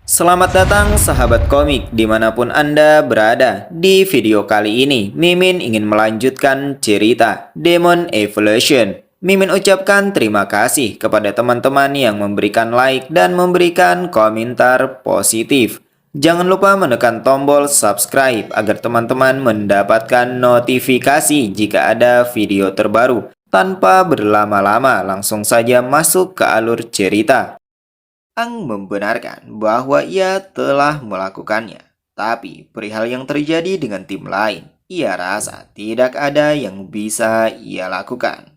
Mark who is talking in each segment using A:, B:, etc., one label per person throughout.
A: Selamat datang sahabat komik dimanapun Anda berada. Di video kali ini, Mimin ingin melanjutkan cerita Demon Evolution. Mimin ucapkan terima kasih kepada teman-teman yang memberikan like dan memberikan komentar positif. Jangan lupa menekan tombol subscribe agar teman-teman mendapatkan notifikasi jika ada video terbaru. Tanpa berlama-lama, langsung saja masuk ke alur cerita. Ang membenarkan bahwa ia telah melakukannya. Tapi perihal yang terjadi dengan tim lain, ia rasa tidak ada yang bisa ia lakukan.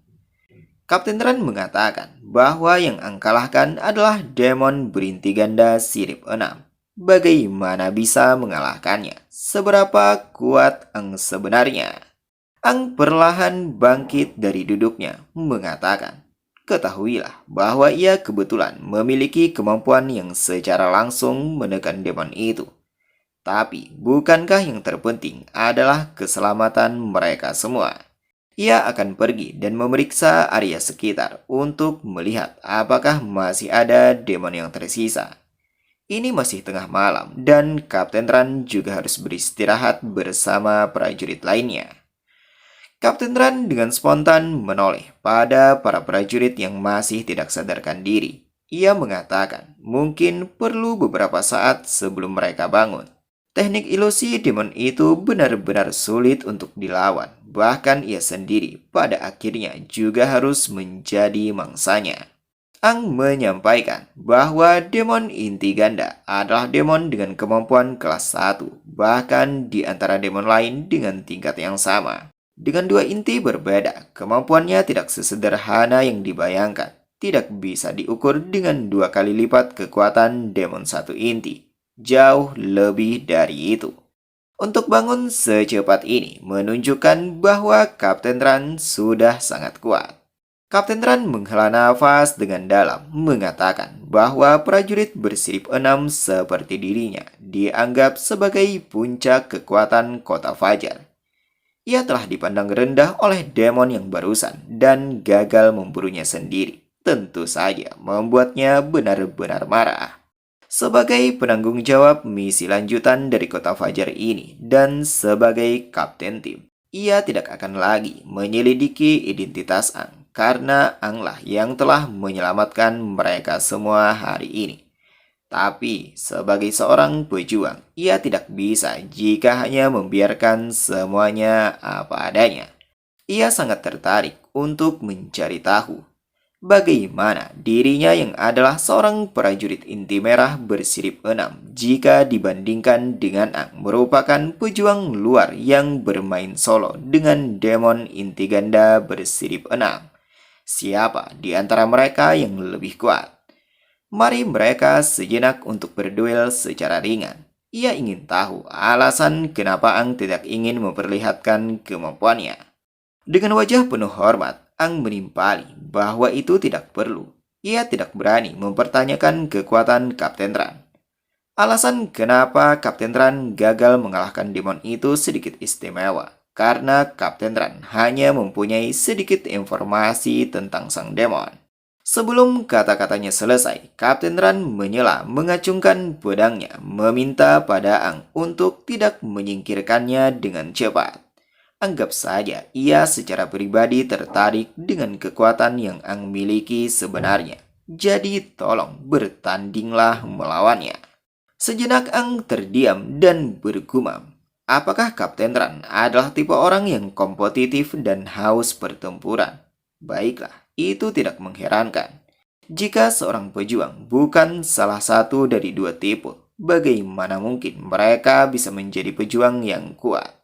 A: Kapten Ran mengatakan bahwa yang Ang kalahkan adalah demon berinti ganda sirip 6. Bagaimana bisa mengalahkannya? Seberapa kuat Ang sebenarnya? Ang perlahan bangkit dari duduknya, mengatakan, "Ketahuilah bahwa ia kebetulan memiliki kemampuan yang secara langsung menekan demon itu. Tapi bukankah yang terpenting adalah keselamatan mereka semua?" Ia akan pergi dan memeriksa area sekitar untuk melihat apakah masih ada demon yang tersisa. Ini masih tengah malam dan Kapten Ran juga harus beristirahat bersama prajurit lainnya. Kapten Ran dengan spontan menoleh pada para prajurit yang masih tidak sadarkan diri. Ia mengatakan mungkin perlu beberapa saat sebelum mereka bangun. Teknik ilusi demon itu benar-benar sulit untuk dilawan. Bahkan ia sendiri pada akhirnya juga harus menjadi mangsanya. Ang menyampaikan bahwa demon inti ganda adalah demon dengan kemampuan kelas 1, bahkan di antara demon lain dengan tingkat yang sama. Dengan dua inti berbeda, kemampuannya tidak sesederhana yang dibayangkan. Tidak bisa diukur dengan 2 kali lipat kekuatan demon satu inti. Jauh lebih dari itu. Untuk bangun secepat ini menunjukkan bahwa Kapten Ran sudah sangat kuat. Kapten Ran menghela nafas dengan dalam, mengatakan bahwa prajurit bersirip 6 seperti dirinya dianggap sebagai puncak kekuatan kota Fajar. Ia telah dipandang rendah oleh demon yang barusan dan gagal memburunya sendiri. Tentu saja membuatnya benar-benar marah. Sebagai penanggung jawab misi lanjutan dari kota Fajar ini dan sebagai kapten tim, ia tidak akan lagi menyelidiki identitas Ang karena Anglah yang telah menyelamatkan mereka semua hari ini. Tapi, sebagai seorang pejuang, ia tidak bisa jika hanya membiarkan semuanya apa adanya. Ia sangat tertarik untuk mencari tahu bagaimana dirinya yang adalah seorang prajurit inti merah bersirip 6 jika dibandingkan dengan Ang merupakan pejuang luar yang bermain solo dengan demon inti ganda bersirip 6. Siapa di antara mereka yang lebih kuat? Mari mereka sejenak untuk berduel secara ringan. Ia ingin tahu alasan kenapa Ang tidak ingin memperlihatkan kemampuannya. Dengan wajah penuh hormat, Ang menimpali bahwa itu tidak perlu. Ia tidak berani mempertanyakan kekuatan Kapten Ran. Alasan kenapa Kapten Ran gagal mengalahkan demon itu sedikit istimewa. Karena Kapten Ran hanya mempunyai sedikit informasi tentang sang demon. Sebelum kata-katanya selesai, Kapten Ran menyela mengacungkan pedangnya, meminta pada Ang untuk tidak menyingkirkannya dengan cepat. Anggap saja ia secara pribadi tertarik dengan kekuatan yang Ang miliki sebenarnya. Jadi tolong bertandinglah melawannya. Sejenak Ang terdiam dan bergumam. Apakah Kapten Ran adalah tipe orang yang kompetitif dan haus pertempuran? Baiklah. Itu tidak mengherankan. Jika seorang pejuang bukan salah satu dari dua tipe, bagaimana mungkin mereka bisa menjadi pejuang yang kuat?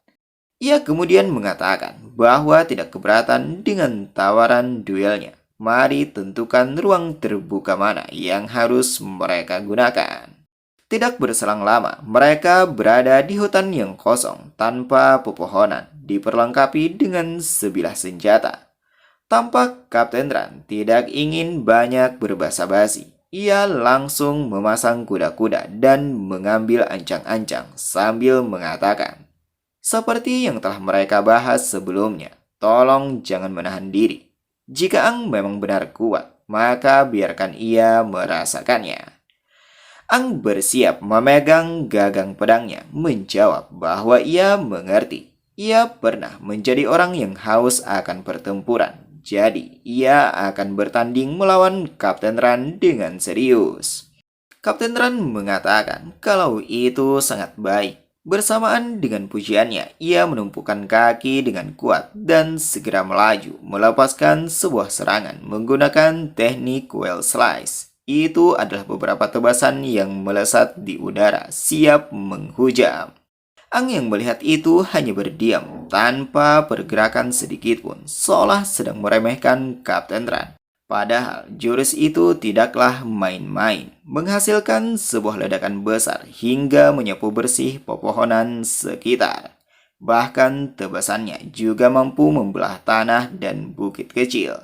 A: Ia kemudian mengatakan bahwa tidak keberatan dengan tawaran duelnya. Mari tentukan ruang terbuka mana yang harus mereka gunakan. Tidak berselang lama, mereka berada di hutan yang kosong tanpa pepohonan, diperlengkapi dengan sebilah senjata. Tampak Kapten Ran tidak ingin banyak berbasa-basi. Ia langsung memasang kuda-kuda dan mengambil ancang-ancang sambil mengatakan, seperti yang telah mereka bahas sebelumnya, tolong jangan menahan diri. Jika Ang memang benar kuat, maka biarkan ia merasakannya. Ang bersiap memegang gagang pedangnya, menjawab bahwa ia mengerti. Ia pernah menjadi orang yang haus akan pertempuran. Jadi, ia akan bertanding melawan Kapten Ran dengan serius. Kapten Ran mengatakan kalau itu sangat baik. Bersamaan dengan pujiannya, ia menumpukan kaki dengan kuat dan segera melaju, melepaskan sebuah serangan menggunakan teknik well slice. Itu adalah beberapa tebasan yang melesat di udara, siap menghujam. Ang yang melihat itu hanya berdiam, tanpa pergerakan sedikit pun, seolah sedang meremehkan Kapten Ran. Padahal jurus itu tidaklah main-main, menghasilkan sebuah ledakan besar hingga menyapu bersih pepohonan sekitar. Bahkan tebasannya juga mampu membelah tanah dan bukit kecil.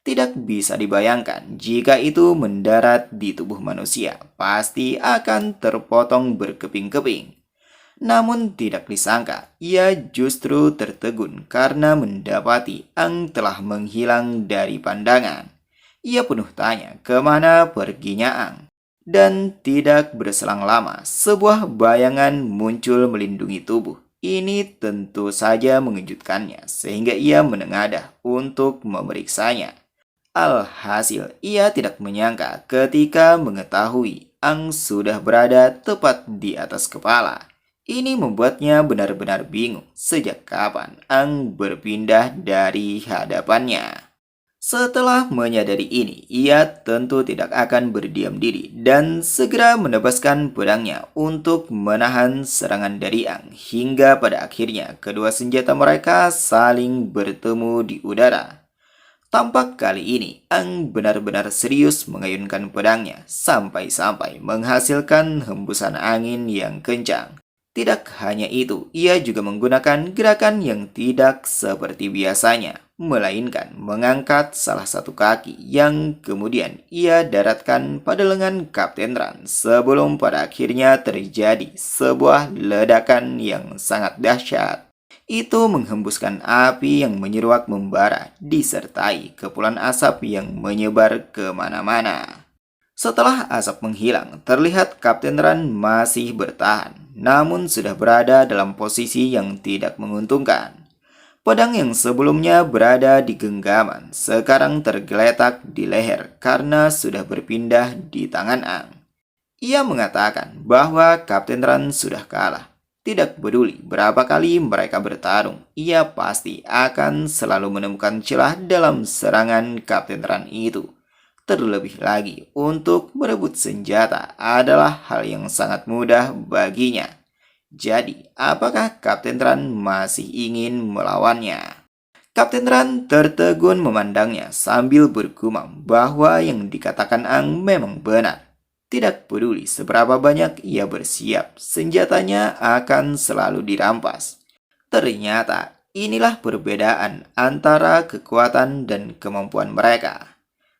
A: Tidak bisa dibayangkan jika itu mendarat di tubuh manusia, pasti akan terpotong berkeping-keping. Namun tidak disangka, ia justru tertegun karena mendapati Ang telah menghilang dari pandangan. Ia penuh tanya kemana perginya Ang. Dan tidak berselang lama, sebuah bayangan muncul melindungi tubuh. Ini tentu saja mengejutkannya, sehingga ia menengadah untuk memeriksanya. Alhasil, ia tidak menyangka ketika mengetahui Ang sudah berada tepat di atas kepala. Ini membuatnya benar-benar bingung sejak kapan Ang berpindah dari hadapannya. Setelah menyadari ini, ia tentu tidak akan berdiam diri dan segera menebaskan pedangnya untuk menahan serangan dari Ang hingga pada akhirnya kedua senjata mereka saling bertemu di udara. Tampak kali ini Ang benar-benar serius mengayunkan pedangnya sampai-sampai menghasilkan hembusan angin yang kencang. Tidak hanya itu, ia juga menggunakan gerakan yang tidak seperti biasanya, melainkan mengangkat salah satu kaki yang kemudian ia daratkan pada lengan Kapten Ran sebelum pada akhirnya terjadi sebuah ledakan yang sangat dahsyat. Itu menghembuskan api yang menyeruak membara, disertai kepulan asap yang menyebar kemana-mana. Setelah asap menghilang, terlihat Kapten Ran masih bertahan, namun sudah berada dalam posisi yang tidak menguntungkan. Pedang yang sebelumnya berada di genggaman, sekarang tergeletak di leher karena sudah berpindah di tangan Ang. Ia mengatakan bahwa Kapten Ran sudah kalah. Tidak peduli berapa kali mereka bertarung, ia pasti akan selalu menemukan celah dalam serangan Kapten Ran itu. Terlebih lagi, untuk merebut senjata adalah hal yang sangat mudah baginya. Jadi, apakah Kapten Ran masih ingin melawannya? Kapten Ran tertegun memandangnya sambil bergumam bahwa yang dikatakan Ang memang benar. Tidak peduli seberapa banyak ia bersiap, senjatanya akan selalu dirampas. Ternyata, inilah perbedaan antara kekuatan dan kemampuan mereka.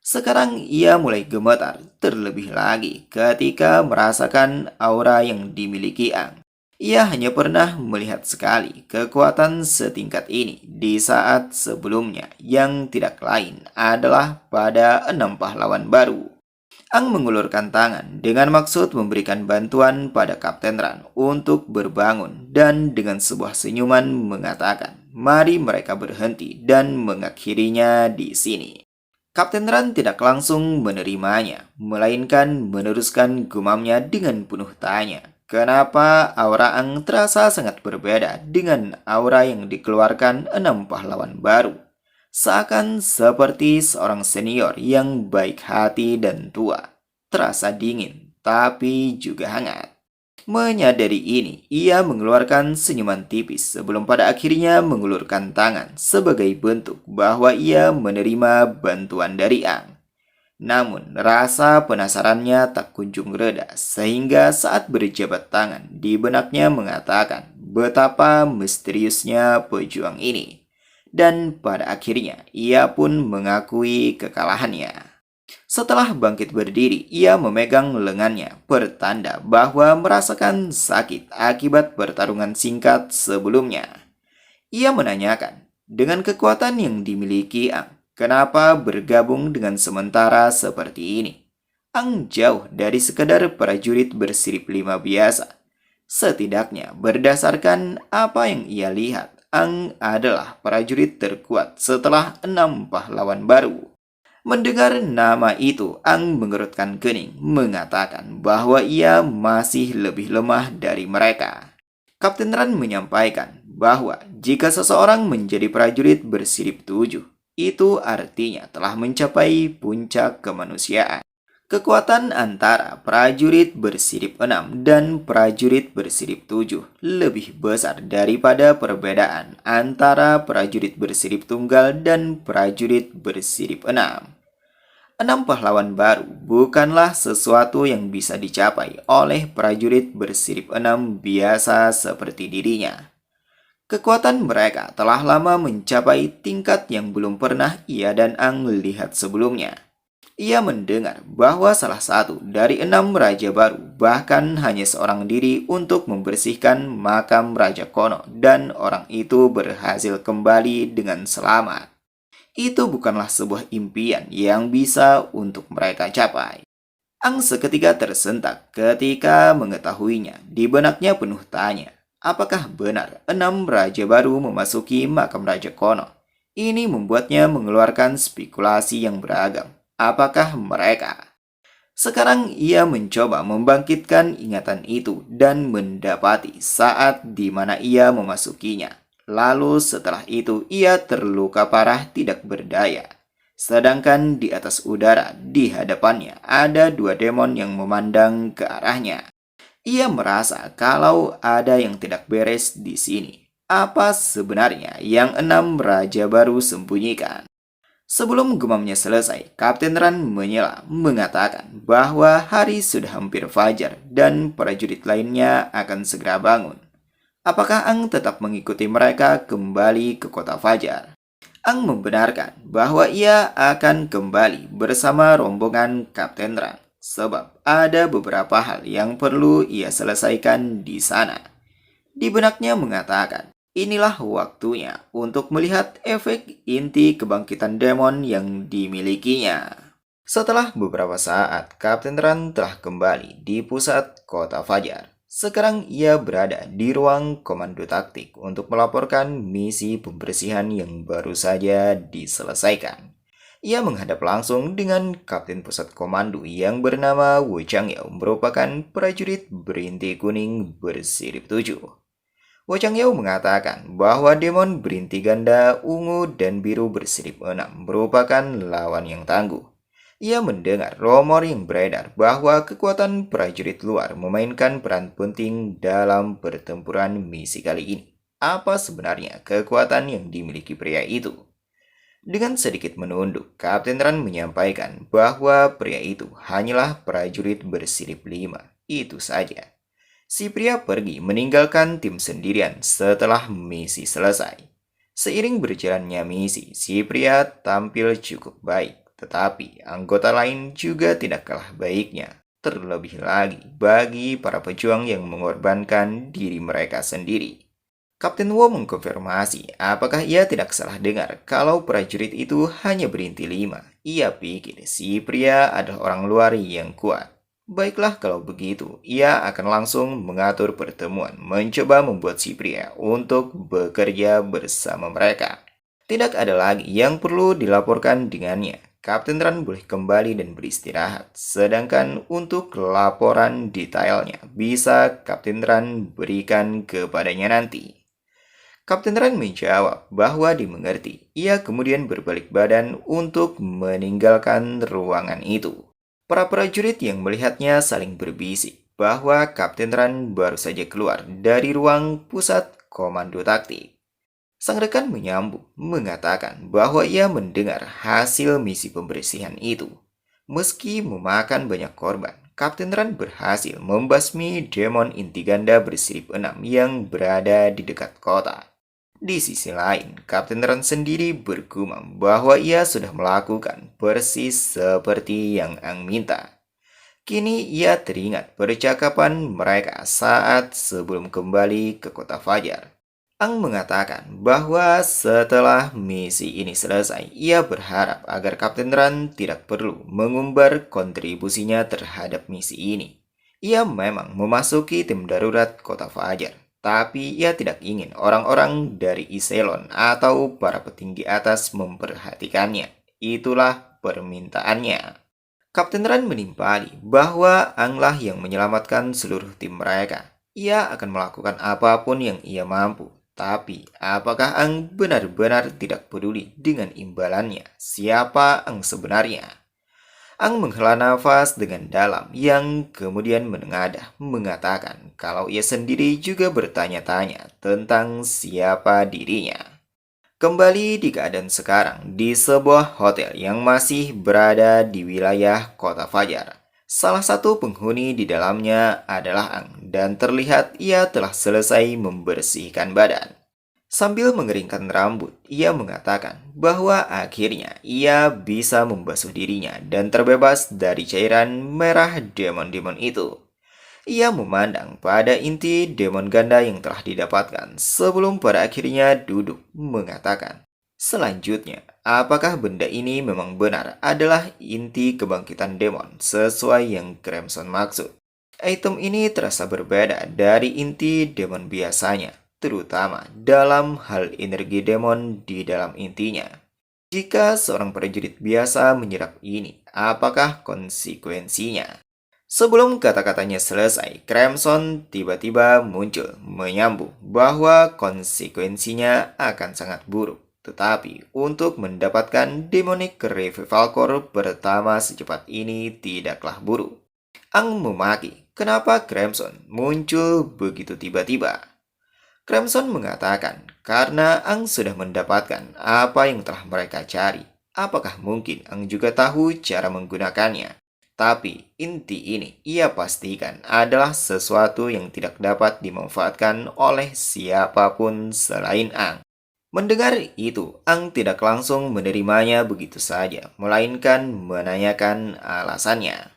A: Sekarang ia mulai gemetar, terlebih lagi ketika merasakan aura yang dimiliki Ang. Ia hanya pernah melihat sekali kekuatan setingkat ini di saat sebelumnya yang tidak lain adalah pada 6 pahlawan baru. Ang mengulurkan tangan dengan maksud memberikan bantuan pada Kapten Ran untuk berbangun dan dengan sebuah senyuman mengatakan, mari mereka berhenti dan mengakhirinya di sini. Kapten Ran tidak langsung menerimanya, melainkan meneruskan gumamnya dengan penuh tanya. Kenapa aura Ang terasa sangat berbeda dengan aura yang dikeluarkan 6 pahlawan baru? Seakan seperti seorang senior yang baik hati dan tua. Terasa dingin, tapi juga hangat. Menyadari ini, ia mengeluarkan senyuman tipis sebelum pada akhirnya mengulurkan tangan sebagai bentuk bahwa ia menerima bantuan dari Ang. Namun, rasa penasarannya tak kunjung reda sehingga saat berjabat tangan di benaknya mengatakan betapa misteriusnya pejuang ini. Dan pada akhirnya, ia pun mengakui kekalahannya. Setelah bangkit berdiri, ia memegang lengannya, pertanda bahwa merasakan sakit akibat pertarungan singkat sebelumnya. Ia menanyakan, dengan kekuatan yang dimiliki Ang, kenapa bergabung dengan sementara seperti ini? Ang jauh dari sekedar prajurit bersirip 5 biasa. Setidaknya berdasarkan apa yang ia lihat, Ang adalah prajurit terkuat setelah 6 pahlawan baru. Mendengar nama itu, Ang mengerutkan kening, mengatakan bahwa ia masih lebih lemah dari mereka. Kapten Ran menyampaikan bahwa jika seseorang menjadi prajurit bersirip 7, itu artinya telah mencapai puncak kemanusiaan. Kekuatan antara prajurit bersirip 6 dan prajurit bersirip 7 lebih besar daripada perbedaan antara prajurit bersirip tunggal dan prajurit bersirip 6. 6 pahlawan baru bukanlah sesuatu yang bisa dicapai oleh prajurit bersirip 6 biasa seperti dirinya. Kekuatan mereka telah lama mencapai tingkat yang belum pernah ia dan Ang lihat sebelumnya. Ia mendengar bahwa salah satu dari 6 raja baru bahkan hanya seorang diri untuk membersihkan makam Raja Kono dan orang itu berhasil kembali dengan selamat. Itu bukanlah sebuah impian yang bisa untuk mereka capai. Ang seketika tersentak ketika mengetahuinya. Di benaknya penuh tanya. Apakah benar 6 raja baru memasuki makam Raja Kono? Ini membuatnya mengeluarkan spekulasi yang beragam. Apakah mereka? Sekarang ia mencoba membangkitkan ingatan itu dan mendapati saat di mana ia memasukinya. Lalu setelah itu ia terluka parah tidak berdaya. Sedangkan di atas udara di hadapannya ada 2 demon yang memandang ke arahnya. Ia merasa kalau ada yang tidak beres di sini. Apa sebenarnya yang 6 raja baru sembunyikan? Sebelum gumamnya selesai, Kapten Ran menyela, mengatakan bahwa hari sudah hampir fajar dan prajurit lainnya akan segera bangun. Apakah Ang tetap mengikuti mereka kembali ke kota Fajar? Ang membenarkan bahwa ia akan kembali bersama rombongan Kapten Ran, sebab ada beberapa hal yang perlu ia selesaikan di sana. Di benaknya mengatakan, inilah waktunya untuk melihat efek inti kebangkitan demon yang dimilikinya. Setelah beberapa saat, Kapten Ran telah kembali di pusat kota Fajar. Sekarang ia berada di ruang komando taktik untuk melaporkan misi pembersihan yang baru saja diselesaikan. Ia menghadap langsung dengan Kapten Pusat Komando yang bernama Wu Changyao, merupakan prajurit berinti kuning bersirip 7. Wu Changyao mengatakan bahwa demon berinti ganda ungu dan biru bersirip 6 merupakan lawan yang tangguh. Ia mendengar rumor yang beredar bahwa kekuatan prajurit luar memainkan peran penting dalam pertempuran misi kali ini. Apa sebenarnya kekuatan yang dimiliki pria itu? Dengan sedikit menunduk, Kapten Ran menyampaikan bahwa pria itu hanyalah prajurit bersirip 5. Itu saja. Si pria pergi meninggalkan tim sendirian setelah misi selesai. Seiring berjalannya misi, si pria tampil cukup baik. Tetapi anggota lain juga tidak kalah baiknya. Terlebih lagi bagi para pejuang yang mengorbankan diri mereka sendiri. Kapten Wo mengkonfirmasi apakah ia tidak salah dengar kalau prajurit itu hanya berinti 5. Ia pikir si pria adalah orang luar yang kuat. Baiklah kalau begitu, ia akan langsung mengatur pertemuan, mencoba membuat si pria untuk bekerja bersama mereka. Tidak ada lagi yang perlu dilaporkan dengannya. Kapten Ran boleh kembali dan beristirahat. Sedangkan untuk laporan detailnya bisa Kapten Ran berikan kepadanya nanti. Kapten Ran menjawab bahwa dimengerti. Ia kemudian berbalik badan untuk meninggalkan ruangan itu. Para prajurit yang melihatnya saling berbisik bahwa Kapten Ran baru saja keluar dari ruang pusat komando taktik. Sang rekan menyambung, mengatakan bahwa ia mendengar hasil misi pembersihan itu. Meski memakan banyak korban, Kapten Ran berhasil membasmi demon inti ganda bersirip 6 yang berada di dekat kota. Di sisi lain, Kapten Ran sendiri bergumam bahwa ia sudah melakukan persis seperti yang Ang minta. Kini ia teringat percakapan mereka saat sebelum kembali ke kota Fajar. Ang mengatakan bahwa setelah misi ini selesai, ia berharap agar Kapten Ran tidak perlu mengumbar kontribusinya terhadap misi ini. Ia memang memasuki tim darurat Kota Fajar, tapi ia tidak ingin orang-orang dari Iselon atau para petinggi atas memperhatikannya. Itulah permintaannya. Kapten Ran menimpali bahwa Anglah yang menyelamatkan seluruh tim mereka. Ia akan melakukan apapun yang ia mampu. Tapi, apakah Ang benar-benar tidak peduli dengan imbalannya? Siapa Ang sebenarnya? Ang menghela nafas dengan dalam yang kemudian menengadah, mengatakan kalau ia sendiri juga bertanya-tanya tentang siapa dirinya. Kembali di keadaan sekarang di sebuah hotel yang masih berada di wilayah Kota Fajar. Salah satu penghuni di dalamnya adalah Ang dan terlihat ia telah selesai membersihkan badan. Sambil mengeringkan rambut, ia mengatakan bahwa akhirnya ia bisa membasuh dirinya dan terbebas dari cairan merah demon-demon itu. Ia memandang pada inti demon ganda yang telah didapatkan sebelum pada akhirnya duduk mengatakan, selanjutnya, apakah benda ini memang benar adalah inti kebangkitan demon sesuai yang Crimson maksud? Item ini terasa berbeda dari inti demon biasanya, terutama dalam hal energi demon di dalam intinya. Jika seorang prajurit biasa menyerap ini, apakah konsekuensinya? Sebelum kata-katanya selesai, Crimson tiba-tiba muncul, menyambung bahwa konsekuensinya akan sangat buruk. Tetapi untuk mendapatkan Demonic Revival Core pertama secepat ini tidaklah buruk. Ang memaki, kenapa Crimson muncul begitu tiba-tiba? Crimson mengatakan, karena Ang sudah mendapatkan apa yang telah mereka cari. Apakah mungkin Ang juga tahu cara menggunakannya? Tapi inti ini ia pastikan adalah sesuatu yang tidak dapat dimanfaatkan oleh siapapun selain Ang. Mendengar itu, Ang tidak langsung menerimanya begitu saja, melainkan menanyakan alasannya.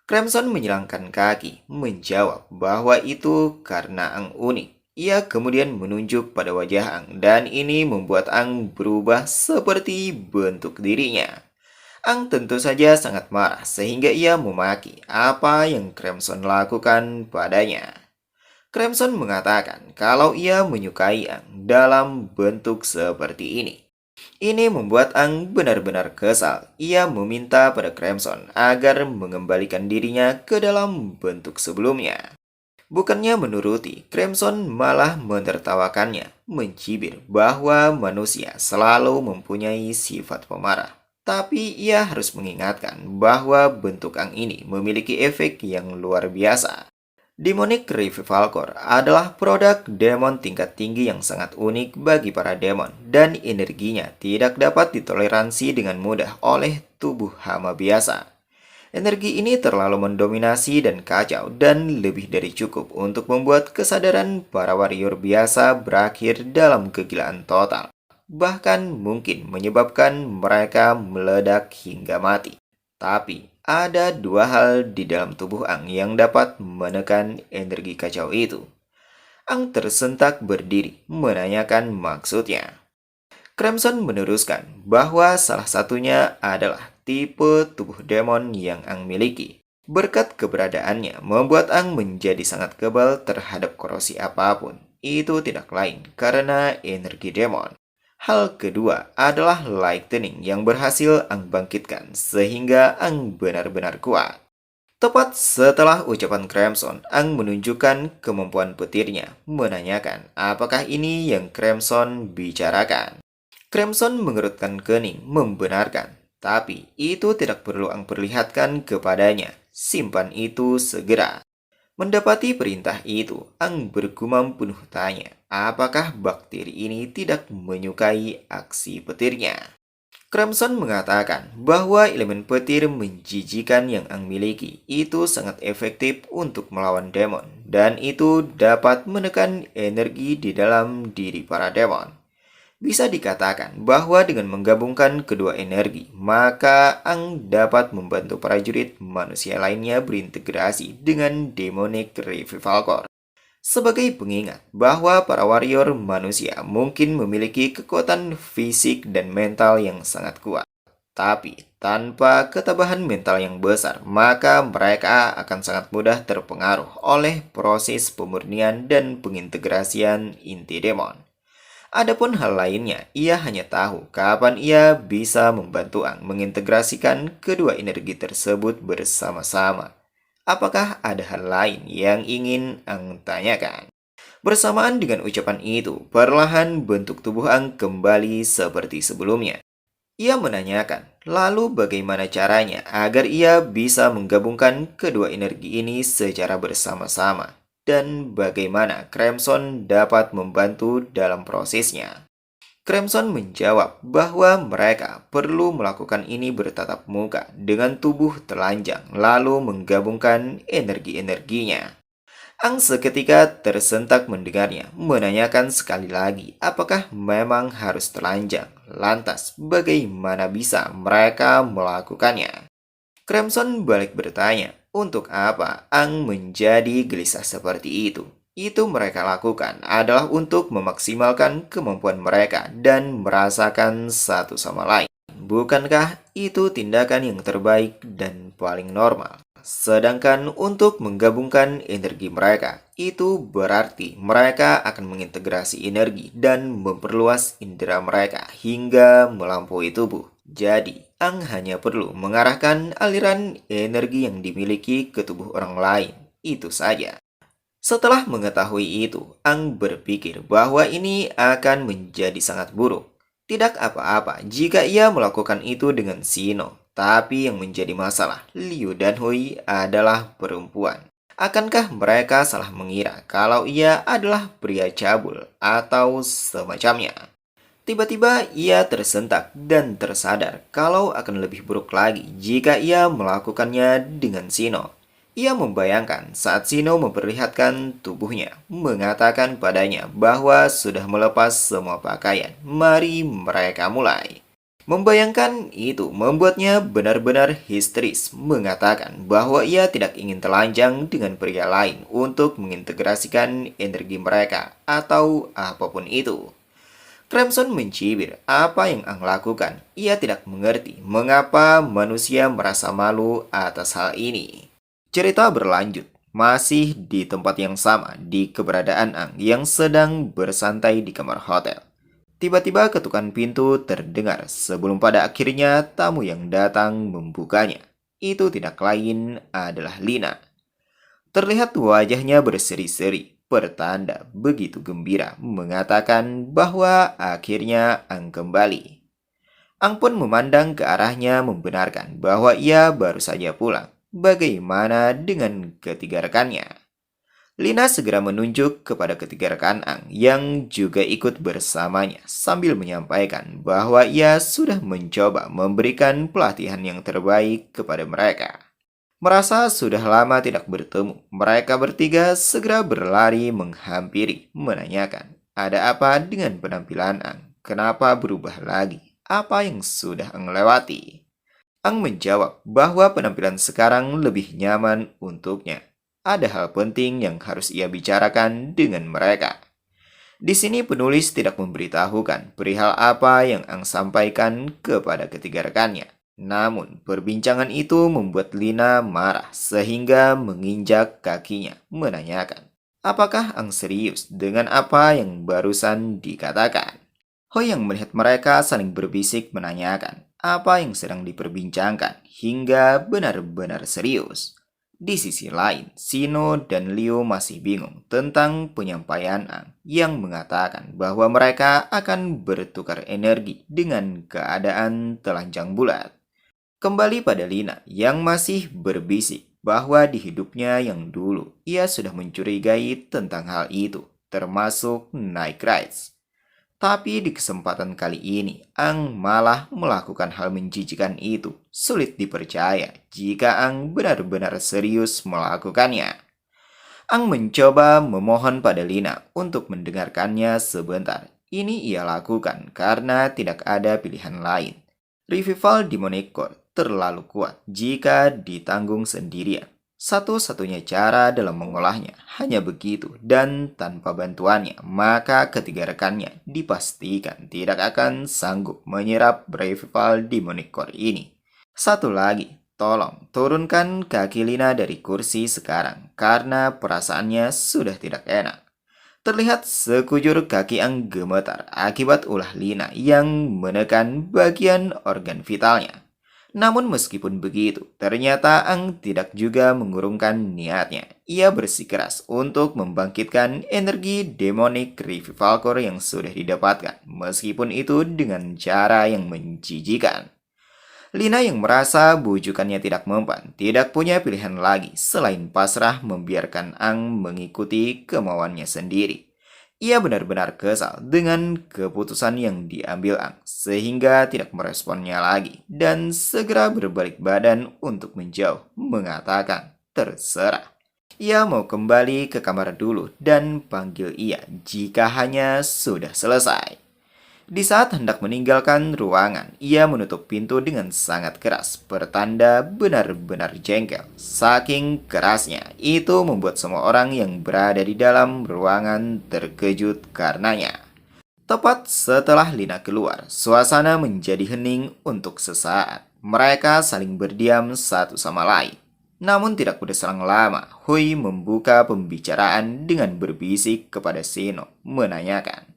A: Crimson menyilangkan kaki, menjawab bahwa itu karena Ang unik. Ia kemudian menunjuk pada wajah Ang, dan ini membuat Ang berubah seperti bentuk dirinya. Ang tentu saja sangat marah sehingga ia memaki apa yang Crimson lakukan padanya. Crimson mengatakan kalau ia menyukai Ang dalam bentuk seperti ini. Ini membuat Ang benar-benar kesal. Ia meminta pada Crimson agar mengembalikan dirinya ke dalam bentuk sebelumnya. Bukannya menuruti, Crimson malah menertawakannya, mencibir bahwa manusia selalu mempunyai sifat pemarah. Tapi ia harus mengingatkan bahwa bentuk Ang ini memiliki efek yang luar biasa. Demonic Revival Core adalah produk demon tingkat tinggi yang sangat unik bagi para demon dan energinya tidak dapat ditoleransi dengan mudah oleh tubuh hama biasa. Energi ini terlalu mendominasi dan kacau dan lebih dari cukup untuk membuat kesadaran para warrior biasa berakhir dalam kegilaan total. Bahkan mungkin menyebabkan mereka meledak hingga mati. Tapi ada dua hal di dalam tubuh Ang yang dapat menekan energi kacau itu. Ang tersentak berdiri, menanyakan maksudnya. Crimson meneruskan bahwa salah satunya adalah tipe tubuh demon yang Ang miliki. Berkat keberadaannya membuat Ang menjadi sangat kebal terhadap korosi apapun. Itu tidak lain karena energi demon. Hal kedua adalah lightning yang berhasil Ang bangkitkan sehingga Ang benar-benar kuat. Tepat setelah ucapan Crimson, Ang menunjukkan kemampuan petirnya, menanyakan apakah ini yang Crimson bicarakan. Crimson mengerutkan kening, membenarkan. Tapi itu tidak perlu Ang perlihatkan kepadanya. Simpan itu segera. Mendapati perintah itu, Ang bergumam penuh tanya, apakah bakteri ini tidak menyukai aksi petirnya? Crimson mengatakan bahwa elemen petir menjijikan yang Ang miliki itu sangat efektif untuk melawan demon, dan itu dapat menekan energi di dalam diri para demon. Bisa dikatakan bahwa dengan menggabungkan kedua energi, maka Ang dapat membantu prajurit manusia lainnya berintegrasi dengan Demonic Revival Core. Sebagai pengingat bahwa para warrior manusia mungkin memiliki kekuatan fisik dan mental yang sangat kuat. Tapi tanpa ketabahan mental yang besar, maka mereka akan sangat mudah terpengaruh oleh proses pemurnian dan pengintegrasian inti demon. Adapun hal lainnya, ia hanya tahu kapan ia bisa membantu Ang mengintegrasikan kedua energi tersebut bersama-sama. Apakah ada hal lain yang ingin Ang tanyakan? Bersamaan dengan ucapan itu, perlahan bentuk tubuh Ang kembali seperti sebelumnya. Ia menanyakan, lalu bagaimana caranya agar ia bisa menggabungkan kedua energi ini secara bersama-sama? Dan bagaimana Crimson dapat membantu dalam prosesnya? Crimson menjawab bahwa mereka perlu melakukan ini bertatap muka dengan tubuh telanjang lalu menggabungkan energi-energinya. Ang seketika tersentak mendengarnya, menanyakan sekali lagi apakah memang harus telanjang. Lantas, bagaimana bisa mereka melakukannya? Crimson balik bertanya, untuk apa Ang menjadi gelisah seperti itu? Itu mereka lakukan adalah untuk memaksimalkan kemampuan mereka dan merasakan satu sama lain. Bukankah itu tindakan yang terbaik dan paling normal? Sedangkan untuk menggabungkan energi mereka, itu berarti mereka akan mengintegrasi energi dan memperluas indera mereka hingga melampaui tubuh. Jadi, Ang hanya perlu mengarahkan aliran energi yang dimiliki ke tubuh orang lain. Itu saja. Setelah mengetahui itu, Ang berpikir bahwa ini akan menjadi sangat buruk. Tidak apa-apa jika ia melakukan itu dengan Sino, tapi yang menjadi masalah, Liu dan Hui adalah perempuan. Akankah mereka salah mengira kalau ia adalah pria cabul atau semacamnya? Tiba-tiba ia tersentak dan tersadar kalau akan lebih buruk lagi jika ia melakukannya dengan Sino. Ia membayangkan saat Sino memperlihatkan tubuhnya, mengatakan padanya bahwa sudah melepas semua pakaian. Mari mereka mulai. Membayangkan itu membuatnya benar-benar histeris, mengatakan bahwa ia tidak ingin telanjang dengan pria lain untuk mengintegrasikan energi mereka atau apapun itu. Crimson mencibir apa yang Ang lakukan. Ia tidak mengerti mengapa manusia merasa malu atas hal ini. Cerita berlanjut, masih di tempat yang sama di keberadaan Ang yang sedang bersantai di kamar hotel. Tiba-tiba ketukan pintu terdengar sebelum pada akhirnya tamu yang datang membukanya. Itu tidak lain adalah Lina. Terlihat wajahnya berseri-seri, pertanda begitu gembira mengatakan bahwa akhirnya Ang kembali. Ang pun memandang ke arahnya membenarkan bahwa ia baru saja pulang. Bagaimana dengan ketiga rekannya? Lina segera menunjuk kepada ketiga rekan Ang yang juga ikut bersamanya sambil menyampaikan bahwa ia sudah mencoba memberikan pelatihan yang terbaik kepada mereka. Merasa sudah lama tidak bertemu, mereka bertiga segera berlari menghampiri, menanyakan, ada apa dengan penampilan Ang? Kenapa berubah lagi? Apa yang sudah Ang lewati? Ang menjawab bahwa penampilan sekarang lebih nyaman untuknya. Ada hal penting yang harus ia bicarakan dengan mereka. Di sini penulis tidak memberitahukan perihal apa yang Ang sampaikan kepada ketiga rekannya. Namun, perbincangan itu membuat Lina marah sehingga menginjak kakinya, menanyakan, apakah Ang serius dengan apa yang barusan dikatakan? Ho yang melihat mereka saling berbisik menanyakan apa yang sedang diperbincangkan hingga benar-benar serius. Di sisi lain, Sino dan Liu masih bingung tentang penyampaian Ang yang mengatakan bahwa mereka akan bertukar energi dengan keadaan telanjang bulat. Kembali pada Lina yang masih berbisik bahwa di hidupnya yang dulu ia sudah mencurigai tentang hal itu, termasuk night rides. Tapi di kesempatan kali ini, Ang malah melakukan hal menjijikan itu. Sulit dipercaya jika Ang benar-benar serius melakukannya. Ang mencoba memohon pada Lina untuk mendengarkannya sebentar. Ini ia lakukan karena tidak ada pilihan lain. Revival Demonic Core terlalu kuat jika ditanggung sendirian. Satu-satunya cara dalam mengolahnya hanya begitu dan tanpa bantuannya, maka ketiga rekannya dipastikan tidak akan sanggup menyerap Revival Demonic Core ini. Satu lagi, tolong turunkan kaki Lina dari kursi sekarang karena perasaannya sudah tidak enak. Terlihat sekujur kaki Ang gemetar akibat ulah Lina yang menekan bagian organ vitalnya. Namun meskipun begitu, ternyata Ang tidak juga mengurungkan niatnya. Ia bersikeras untuk membangkitkan energi demonic revival core yang sudah didapatkan, meskipun itu dengan cara yang menjijikan. Lina yang merasa bujukannya tidak mempan, tidak punya pilihan lagi selain pasrah membiarkan Ang mengikuti kemauannya sendiri. Ia benar-benar kesal dengan keputusan yang diambil Ang, sehingga tidak meresponnya lagi dan segera berbalik badan untuk menjauh, mengatakan, terserah. Ia mau kembali ke kamar dulu dan panggil ia jika hanya sudah selesai. Di saat hendak meninggalkan ruangan, ia menutup pintu dengan sangat keras, pertanda benar-benar jengkel. Saking kerasnya, itu membuat semua orang yang berada di dalam ruangan terkejut karenanya. Tepat setelah Lina keluar, suasana menjadi hening untuk sesaat. Mereka saling berdiam satu sama lain. Namun tidak berselang lama, Hui membuka pembicaraan dengan berbisik kepada Sino, menanyakan,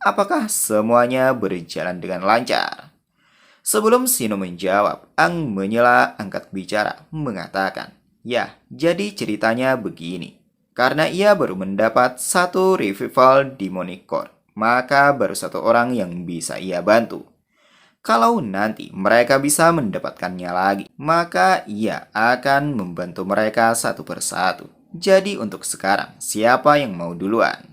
A: apakah semuanya berjalan dengan lancar? Sebelum Sino menjawab, Ang menyela angkat bicara, mengatakan, ya, jadi ceritanya begini. Karena ia baru mendapat satu revival demonic core, maka baru satu orang yang bisa ia bantu. Kalau nanti mereka bisa mendapatkannya lagi, maka ia akan membantu mereka satu persatu. Jadi untuk sekarang, siapa yang mau duluan?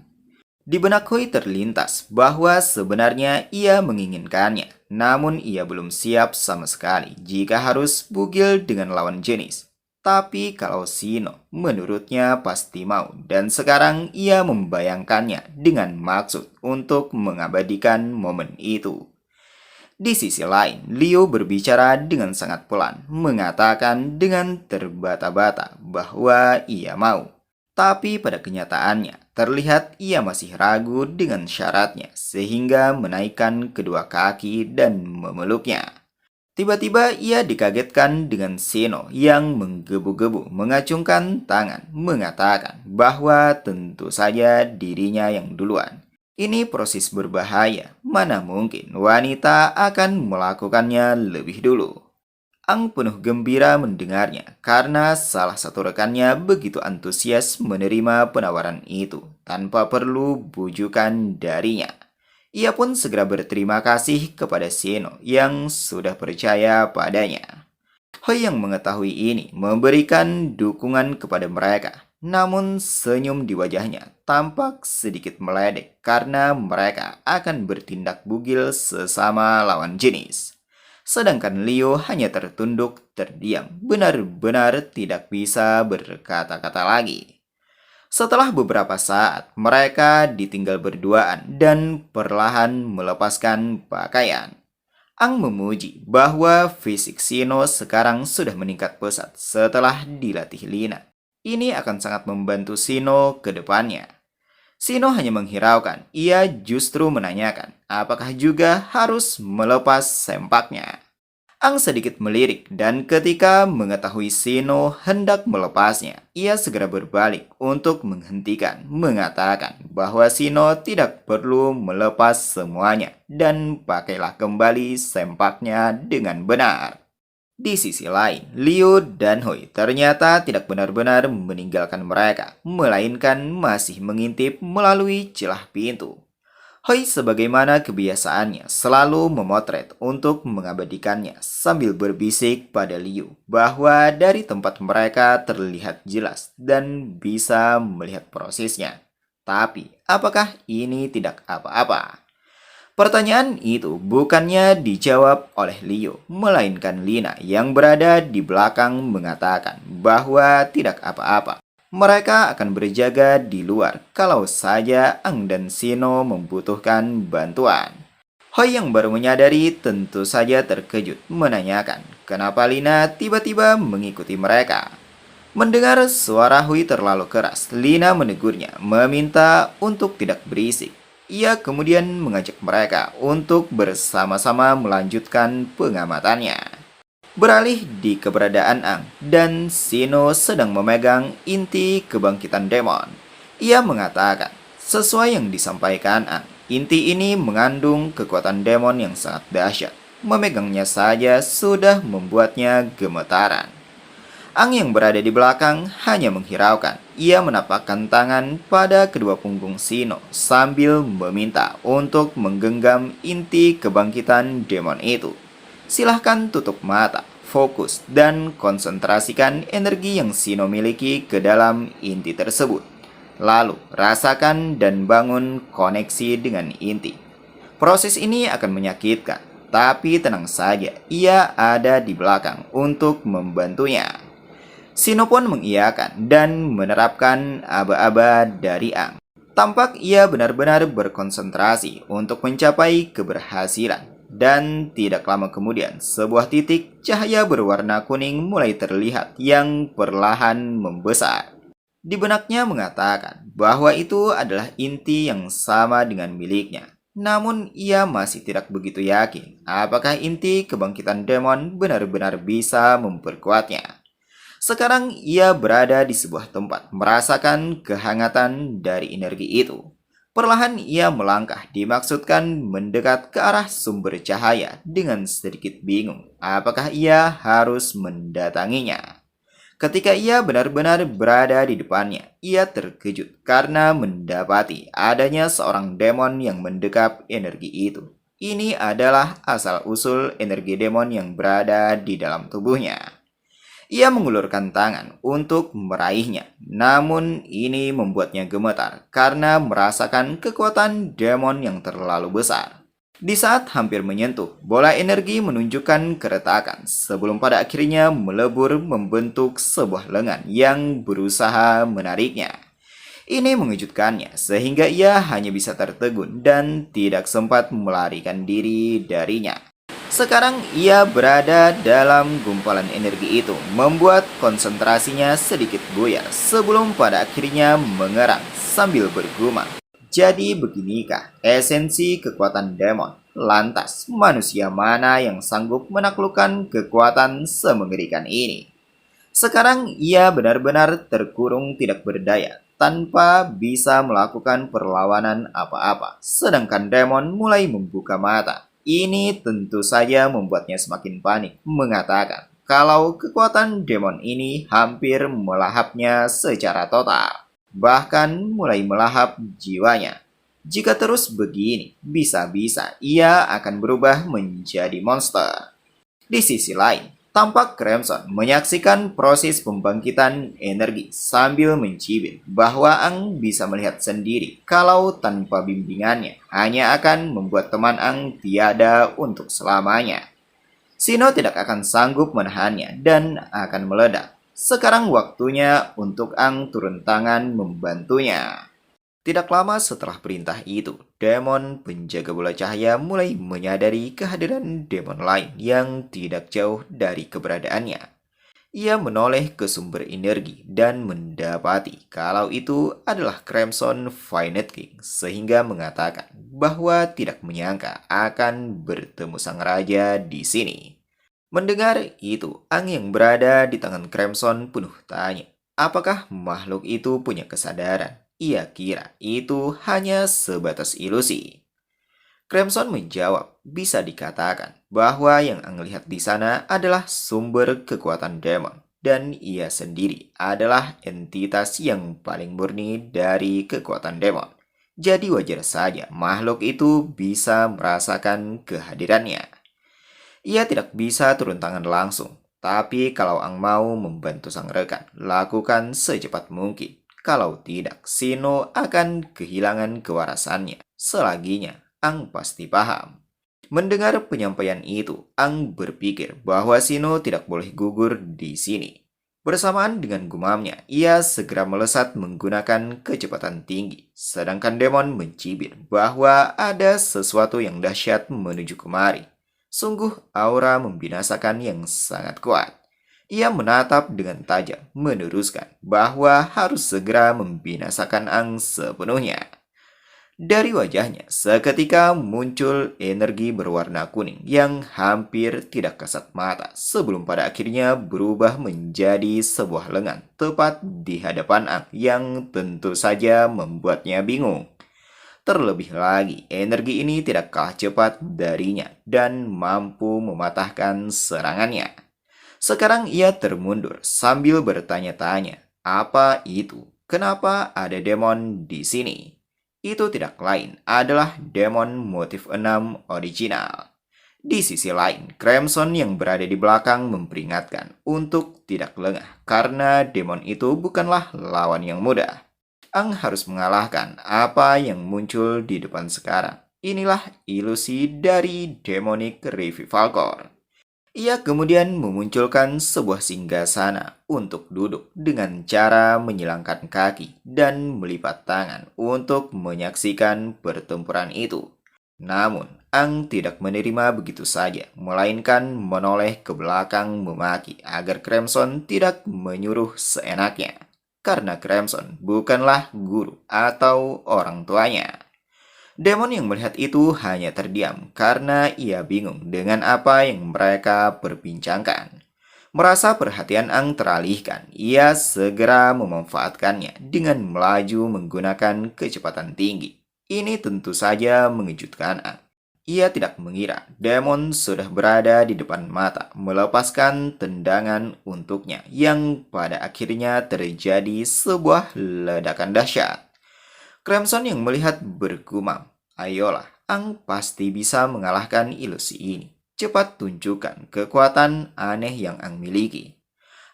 A: Di benak Hui terlintas bahwa sebenarnya ia menginginkannya, namun ia belum siap sama sekali jika harus bugil dengan lawan jenis. Tapi kalau Sino, menurutnya pasti mau, dan sekarang ia membayangkannya dengan maksud untuk mengabadikan momen itu. Di sisi lain, Liu berbicara dengan sangat pelan, mengatakan dengan terbata-bata bahwa ia mau. Tapi pada kenyataannya, terlihat ia masih ragu dengan syaratnya sehingga menaikkan kedua kaki dan memeluknya. Tiba-tiba ia dikagetkan dengan Sino yang menggebu-gebu mengacungkan tangan, mengatakan bahwa tentu saja dirinya yang duluan. Ini proses berbahaya, mana mungkin wanita akan melakukannya lebih dulu. Ang penuh gembira mendengarnya karena salah satu rekannya begitu antusias menerima penawaran itu tanpa perlu bujukan darinya. Ia pun segera berterima kasih kepada Sino yang sudah percaya padanya. Hoi yang mengetahui ini memberikan dukungan kepada mereka. Namun senyum di wajahnya tampak sedikit meledek karena mereka akan bertindak bugil sesama lawan jenis. Sedangkan Leo hanya tertunduk, terdiam, benar-benar tidak bisa berkata-kata lagi. Setelah beberapa saat, mereka ditinggal berduaan dan perlahan melepaskan pakaian. Ang memuji bahwa fisik Sino sekarang sudah meningkat pesat setelah dilatih Lina. Ini akan sangat membantu Sino ke depannya. Sino hanya menghiraukan, ia justru menanyakan apakah juga harus melepas sempaknya. Ang sedikit melirik dan ketika mengetahui Sino hendak melepasnya, ia segera berbalik untuk menghentikan, mengatakan bahwa Sino tidak perlu melepas semuanya dan pakailah kembali sempaknya dengan benar. Di sisi lain, Liu dan Hui ternyata tidak benar-benar meninggalkan mereka, melainkan masih mengintip melalui celah pintu. Hui sebagaimana kebiasaannya selalu memotret untuk mengabadikannya sambil berbisik pada Liu bahwa dari tempat mereka terlihat jelas dan bisa melihat prosesnya. Tapi, apakah ini tidak apa-apa? Pertanyaan itu bukannya dijawab oleh Liu, melainkan Lina yang berada di belakang mengatakan bahwa tidak apa-apa. Mereka akan berjaga di luar kalau saja Ang dan Sino membutuhkan bantuan. Hoi yang baru menyadari tentu saja terkejut menanyakan kenapa Lina tiba-tiba mengikuti mereka. Mendengar suara Hui terlalu keras, Lina menegurnya, meminta untuk tidak berisik. Ia kemudian mengajak mereka untuk bersama-sama melanjutkan pengamatannya. Beralih di keberadaan Ang dan Sino sedang memegang inti kebangkitan demon. Ia mengatakan, sesuai yang disampaikan Ang, inti ini mengandung kekuatan demon yang sangat dahsyat. Memegangnya saja sudah membuatnya gemetaran. Ang yang berada di belakang hanya menghiraukan. Ia menapakkan tangan pada kedua punggung Sino sambil meminta untuk menggenggam inti kebangkitan demon itu. Silahkan tutup mata, fokus, dan konsentrasikan energi yang Sino miliki ke dalam inti tersebut. Lalu, rasakan dan bangun koneksi dengan inti. Proses ini akan menyakitkan, tapi tenang saja, ia ada di belakang untuk membantunya. Sino pun mengiyakan dan menerapkan aba-aba dari Ang. Tampak ia benar-benar berkonsentrasi untuk mencapai keberhasilan. Dan tidak lama kemudian, sebuah titik cahaya berwarna kuning mulai terlihat yang perlahan membesar. Di benaknya mengatakan bahwa itu adalah inti yang sama dengan miliknya. Namun ia masih tidak begitu yakin apakah inti kebangkitan demon benar-benar bisa memperkuatnya. Sekarang ia berada di sebuah tempat, merasakan kehangatan dari energi itu. Perlahan ia melangkah, dimaksudkan mendekat ke arah sumber cahaya dengan sedikit bingung. Apakah ia harus mendatanginya? Ketika ia benar-benar berada di depannya, ia terkejut karena mendapati adanya seorang demon yang mendekap energi itu. Ini adalah asal-usul energi demon yang berada di dalam tubuhnya. Ia mengulurkan tangan untuk meraihnya, namun ini membuatnya gemetar karena merasakan kekuatan demon yang terlalu besar. Di saat hampir menyentuh, bola energi menunjukkan keretakan sebelum pada akhirnya melebur membentuk sebuah lengan yang berusaha menariknya. Ini mengejutkannya sehingga ia hanya bisa tertegun dan tidak sempat melarikan diri darinya. Sekarang ia berada dalam gumpalan energi itu, membuat konsentrasinya sedikit buyar sebelum pada akhirnya mengerang sambil bergumam. Jadi beginikah esensi kekuatan demon? Lantas, manusia mana yang sanggup menaklukkan kekuatan semengerikan ini? Sekarang ia benar-benar terkurung tidak berdaya, tanpa bisa melakukan perlawanan apa-apa. Sedangkan demon mulai membuka mata. Ini tentu saja membuatnya semakin panik, mengatakan kalau kekuatan demon ini hampir melahapnya secara total, bahkan mulai melahap jiwanya. Jika terus begini, bisa-bisa ia akan berubah menjadi monster. Di sisi lain, tampak Crimson menyaksikan proses pembangkitan energi sambil mencibir bahwa Ang bisa melihat sendiri kalau tanpa bimbingannya hanya akan membuat teman Ang tiada untuk selamanya. Sino tidak akan sanggup menahannya dan akan meledak. Sekarang waktunya untuk Ang turun tangan membantunya. Tidak lama setelah perintah itu, demon penjaga bola cahaya mulai menyadari kehadiran demon lain yang tidak jauh dari keberadaannya. Ia menoleh ke sumber energi dan mendapati kalau itu adalah Crimson Finet King sehingga mengatakan bahwa tidak menyangka akan bertemu sang raja di sini. Mendengar itu, Ang yang berada di tangan Crimson penuh tanya, apakah makhluk itu punya kesadaran? Ia kira itu hanya sebatas ilusi. Crimson menjawab, bisa dikatakan bahwa yang Ang lihat di sana adalah sumber kekuatan demon. Dan ia sendiri adalah entitas yang paling murni dari kekuatan demon. Jadi wajar saja makhluk itu bisa merasakan kehadirannya. Ia tidak bisa turun tangan langsung, tapi kalau Ang mau membantu sang rekan, lakukan secepat mungkin. Kalau tidak, Sino akan kehilangan kewarasannya. Selaginya, Ang pasti paham. Mendengar penyampaian itu, Ang berpikir bahwa Sino tidak boleh gugur di sini. Bersamaan dengan gumamnya, ia segera melesat menggunakan kecepatan tinggi. Sedangkan Demon mencibir bahwa ada sesuatu yang dahsyat menuju kemari. Sungguh aura membinasakan yang sangat kuat. Ia menatap dengan tajam, meneruskan bahwa harus segera membinasakan Ang sepenuhnya. Dari wajahnya, seketika muncul energi berwarna kuning yang hampir tidak kasat mata sebelum pada akhirnya berubah menjadi sebuah lengan tepat di hadapan Ang yang tentu saja membuatnya bingung. Terlebih lagi, energi ini tidak kalah cepat darinya dan mampu mematahkan serangannya. Sekarang ia termundur sambil bertanya-tanya, apa itu? Kenapa ada demon di sini? Itu tidak lain adalah demon motif 6 original. Di sisi lain, Crimson yang berada di belakang memperingatkan untuk tidak lengah karena demon itu bukanlah lawan yang mudah. Ang harus mengalahkan apa yang muncul di depan sekarang. Inilah ilusi dari Demonic Revival Core. Ia kemudian memunculkan sebuah singgasana untuk duduk dengan cara menyilangkan kaki dan melipat tangan untuk menyaksikan pertempuran itu. Namun, Ang tidak menerima begitu saja, melainkan menoleh ke belakang memaki agar Crimson tidak menyuruh seenaknya. Karena Crimson bukanlah guru atau orang tuanya. Demon yang melihat itu hanya terdiam karena ia bingung dengan apa yang mereka perbincangkan. Merasa perhatian Ang teralihkan, ia segera memanfaatkannya dengan melaju menggunakan kecepatan tinggi. Ini tentu saja mengejutkan Ang. Ia tidak mengira Demon sudah berada di depan mata, melepaskan tendangan untuknya yang pada akhirnya terjadi sebuah ledakan dahsyat. Crimson yang melihat bergumam, ayolah, Ang pasti bisa mengalahkan ilusi ini. Cepat tunjukkan kekuatan aneh yang Ang miliki.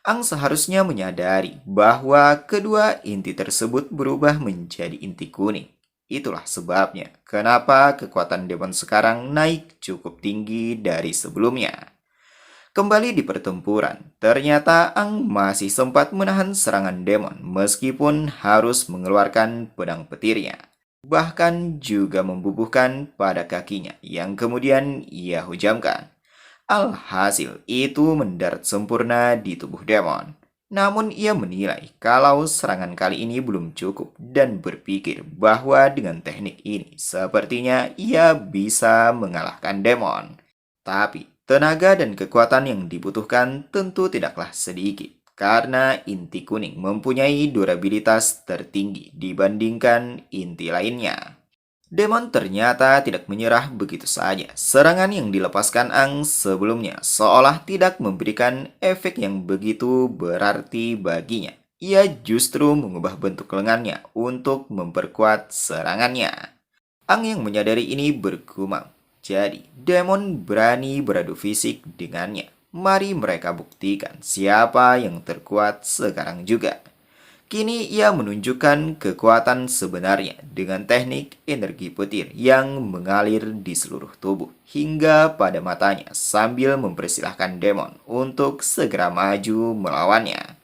A: Ang seharusnya menyadari bahwa kedua inti tersebut berubah menjadi inti kuning. Itulah sebabnya kenapa kekuatan demon sekarang naik cukup tinggi dari sebelumnya. Kembali di pertempuran, ternyata Ang masih sempat menahan serangan demon meskipun harus mengeluarkan pedang petirnya. Bahkan juga membubuhkan pada kakinya yang kemudian ia hujamkan. Alhasil itu mendarat sempurna di tubuh demon. Namun ia menilai kalau serangan kali ini belum cukup dan berpikir bahwa dengan teknik ini sepertinya ia bisa mengalahkan demon. Tapi tenaga dan kekuatan yang dibutuhkan tentu tidaklah sedikit, karena inti kuning mempunyai durabilitas tertinggi dibandingkan inti lainnya. Demon ternyata tidak menyerah begitu saja. Serangan yang dilepaskan Ang sebelumnya seolah tidak memberikan efek yang begitu berarti baginya. Ia justru mengubah bentuk lengannya untuk memperkuat serangannya. Ang yang menyadari ini bergumam. Jadi, demon berani beradu fisik dengannya. Mari mereka buktikan siapa yang terkuat sekarang juga. Kini ia menunjukkan kekuatan sebenarnya dengan teknik energi petir yang mengalir di seluruh tubuh hingga pada matanya sambil mempersilahkan demon untuk segera maju melawannya.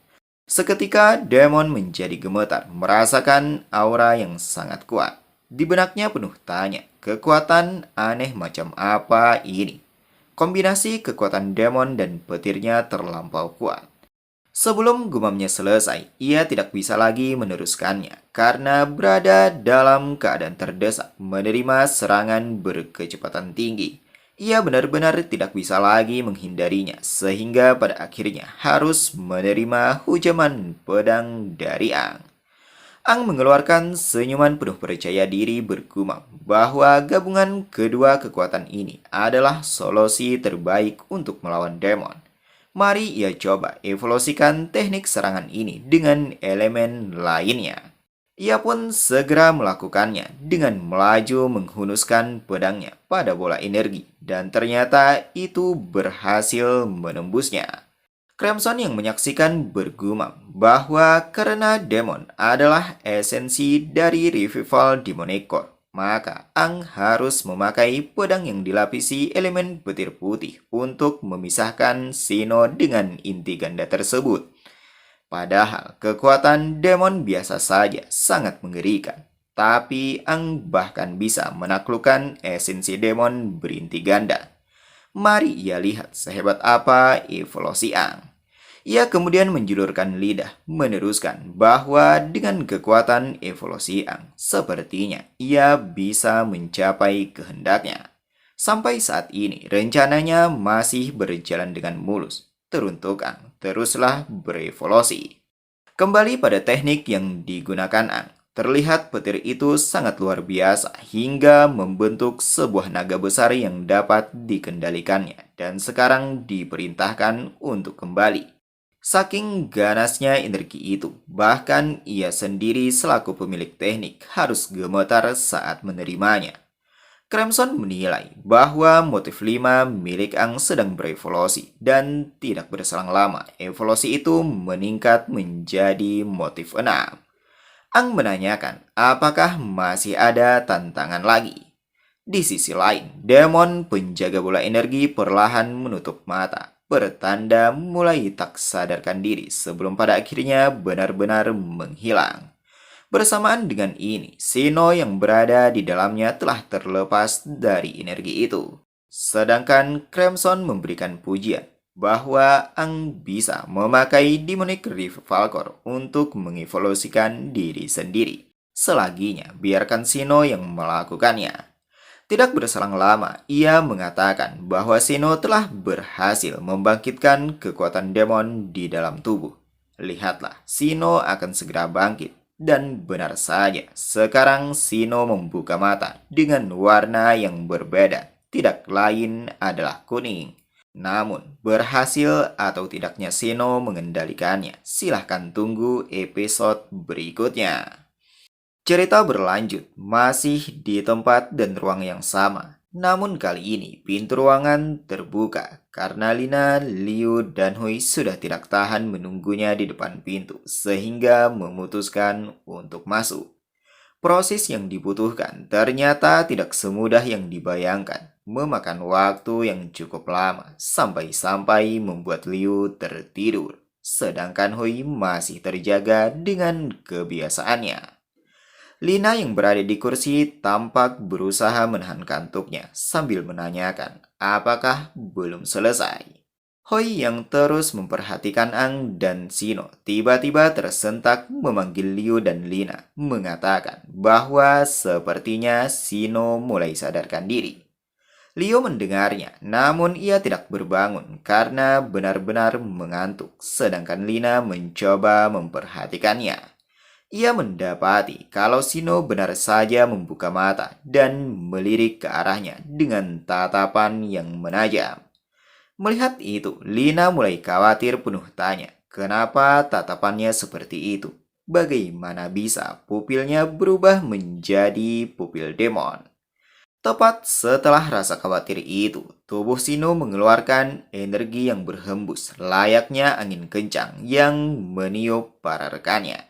A: Seketika demon menjadi gemetar merasakan aura yang sangat kuat. Di benaknya penuh tanya, kekuatan aneh macam apa ini? Kombinasi kekuatan demon dan petirnya terlampau kuat. Sebelum gumamnya selesai, ia tidak bisa lagi meneruskannya karena berada dalam keadaan terdesak menerima serangan berkecepatan tinggi. Ia benar-benar tidak bisa lagi menghindarinya sehingga pada akhirnya harus menerima hujaman pedang dari Ang. Ang mengeluarkan senyuman penuh percaya diri bergumam bahwa gabungan kedua kekuatan ini adalah solusi terbaik untuk melawan demon. Mari ia coba evolusikan teknik serangan ini dengan elemen lainnya. Ia pun segera melakukannya dengan melaju menghunuskan pedangnya pada bola energi dan ternyata itu berhasil menembusnya. Crimson yang menyaksikan bergumam bahwa karena demon adalah esensi dari revival demonic core, maka Ang harus memakai pedang yang dilapisi elemen petir putih untuk memisahkan Sino dengan inti ganda tersebut. Padahal kekuatan demon biasa saja sangat mengerikan. Tapi Ang bahkan bisa menaklukkan esensi demon berinti ganda. Mari ia lihat sehebat apa evolusi Ang. Ia kemudian menjulurkan lidah, meneruskan bahwa dengan kekuatan evolusi Ang, sepertinya ia bisa mencapai kehendaknya. Sampai saat ini, rencananya masih berjalan dengan mulus. Teruntuk Ang, teruslah berevolusi. Kembali pada teknik yang digunakan Ang, terlihat petir itu sangat luar biasa hingga membentuk sebuah naga besar yang dapat dikendalikannya dan sekarang diperintahkan untuk kembali. Saking ganasnya energi itu, bahkan ia sendiri selaku pemilik teknik harus gemetar saat menerimanya. Crimson menilai bahwa motif 5 milik Ang sedang berevolusi dan tidak berselang lama evolusi itu meningkat menjadi motif 6. Ang menanyakan apakah masih ada tantangan lagi. Di sisi lain, demon penjaga bola energi perlahan menutup mata, pertanda mulai tak sadarkan diri sebelum pada akhirnya benar-benar menghilang. Bersamaan dengan ini, Sino yang berada di dalamnya telah terlepas dari energi itu. Sedangkan Crimson memberikan pujian bahwa Ang bisa memakai Demonic Revival Core untuk mengevolusikan diri sendiri. Selaginya, biarkan Sino yang melakukannya. Tidak berselang lama, ia mengatakan bahwa Sino telah berhasil membangkitkan kekuatan demon di dalam tubuh. Lihatlah, Sino akan segera bangkit. Dan benar saja, sekarang Sino membuka mata dengan warna yang berbeda. Tidak lain adalah kuning. Namun, berhasil atau tidaknya Sino mengendalikannya, silahkan tunggu episode berikutnya. Cerita berlanjut, masih di tempat dan ruang yang sama. Namun kali ini pintu ruangan terbuka karena Lina, Liu, dan Hui sudah tidak tahan menunggunya di depan pintu sehingga memutuskan untuk masuk. Proses yang dibutuhkan ternyata tidak semudah yang dibayangkan, memakan waktu yang cukup lama sampai-sampai membuat Liu tertidur, sedangkan Hui masih terjaga dengan kebiasaannya. Lina yang berada di kursi tampak berusaha menahan kantuknya sambil menanyakan apakah belum selesai. Hoi yang terus memperhatikan Ang dan Sino tiba-tiba tersentak memanggil Liu dan Lina, mengatakan bahwa sepertinya Sino mulai sadarkan diri. Liu mendengarnya, namun ia tidak berbangun karena benar-benar mengantuk, sedangkan Lina mencoba memperhatikannya. Ia mendapati kalau Sino benar saja membuka mata dan melirik ke arahnya dengan tatapan yang menajam. Melihat itu, Lina mulai khawatir penuh tanya, kenapa tatapannya seperti itu? Bagaimana bisa pupilnya berubah menjadi pupil demon? Tepat setelah rasa khawatir itu, tubuh Sino mengeluarkan energi yang berhembus layaknya angin kencang yang meniup para rekannya.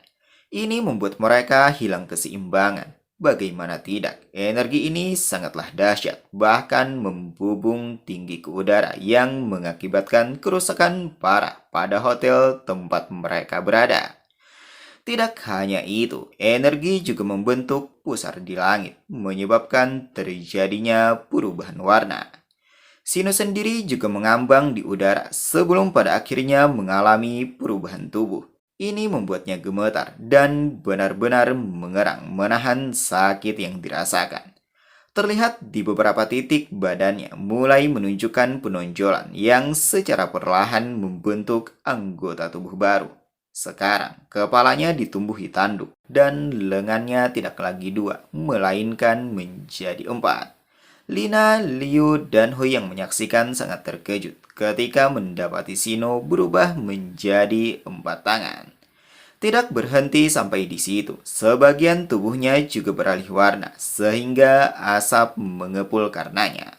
A: Ini membuat mereka hilang keseimbangan. Bagaimana tidak, energi ini sangatlah dahsyat, bahkan membubung tinggi ke udara yang mengakibatkan kerusakan parah pada hotel tempat mereka berada. Tidak hanya itu, energi juga membentuk pusar di langit, menyebabkan terjadinya perubahan warna. Sino sendiri juga mengambang di udara sebelum pada akhirnya mengalami perubahan tubuh. Ini membuatnya gemetar dan benar-benar mengerang menahan sakit yang dirasakan. Terlihat di beberapa titik badannya mulai menunjukkan penonjolan yang secara perlahan membentuk anggota tubuh baru. Sekarang, kepalanya ditumbuhi tanduk dan lengannya tidak lagi dua, melainkan menjadi 4. Lina, Liu, dan Hui yang menyaksikan sangat terkejut ketika mendapati Sino berubah menjadi 4 tangan. Tidak berhenti sampai di situ, sebagian tubuhnya juga beralih warna sehingga asap mengepul karenanya.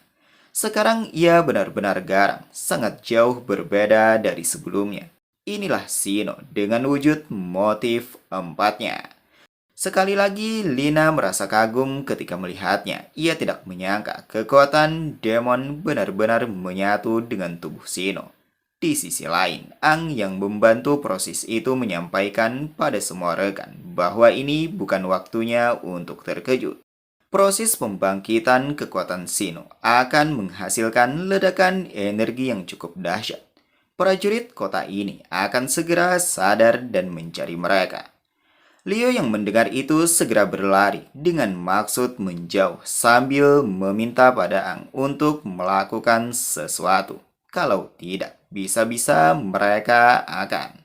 A: Sekarang ia benar-benar garang, sangat jauh berbeda dari sebelumnya. Inilah Sino dengan wujud motif 4-nya. Sekali lagi, Lina merasa kagum ketika melihatnya. Ia tidak menyangka kekuatan demon benar-benar menyatu dengan tubuh Sino. Di sisi lain, Ang yang membantu proses itu menyampaikan pada semua rekan bahwa ini bukan waktunya untuk terkejut. Proses pembangkitan kekuatan Sino akan menghasilkan ledakan energi yang cukup dahsyat. prajurit kota ini akan segera sadar dan mencari mereka. Liu yang mendengar itu segera berlari dengan maksud menjauh sambil meminta pada Ang untuk melakukan sesuatu. Kalau tidak, bisa-bisa mereka akan.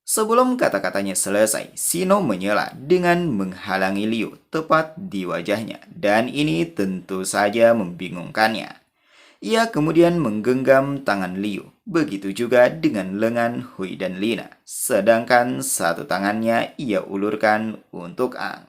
A: Sebelum kata-katanya selesai, Sino menyela dengan menghalangi Liu tepat di wajahnya dan ini tentu saja membingungkannya. Ia kemudian menggenggam tangan Liu, begitu juga dengan lengan Hui dan Lina, sedangkan satu tangannya ia ulurkan untuk Ang.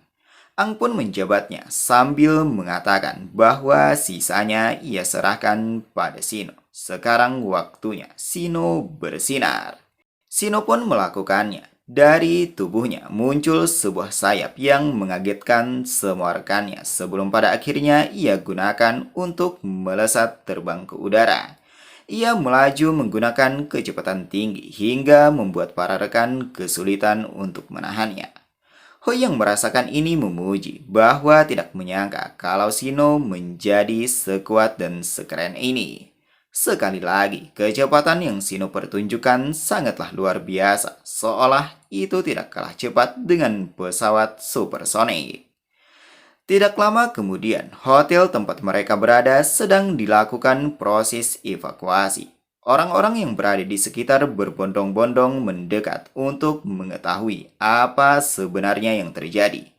A: Ang pun menjabatnya sambil mengatakan bahwa sisanya ia serahkan pada Sino. Sekarang waktunya Sino bersinar. Sino pun melakukannya. Dari tubuhnya muncul sebuah sayap yang mengagetkan semua rekannya sebelum pada akhirnya ia gunakan untuk melesat terbang ke udara. Ia melaju menggunakan kecepatan tinggi hingga membuat para rekan kesulitan untuk menahannya. Hoi yang merasakan ini memuji bahwa tidak menyangka kalau Sino menjadi sekuat dan sekeren ini. Sekali lagi, kecepatan yang Sino pertunjukkan sangatlah luar biasa, seolah itu tidak kalah cepat dengan pesawat supersonik. Tidak lama kemudian, hotel tempat mereka berada sedang dilakukan proses evakuasi. Orang-orang yang berada di sekitar berbondong-bondong mendekat untuk mengetahui apa sebenarnya yang terjadi.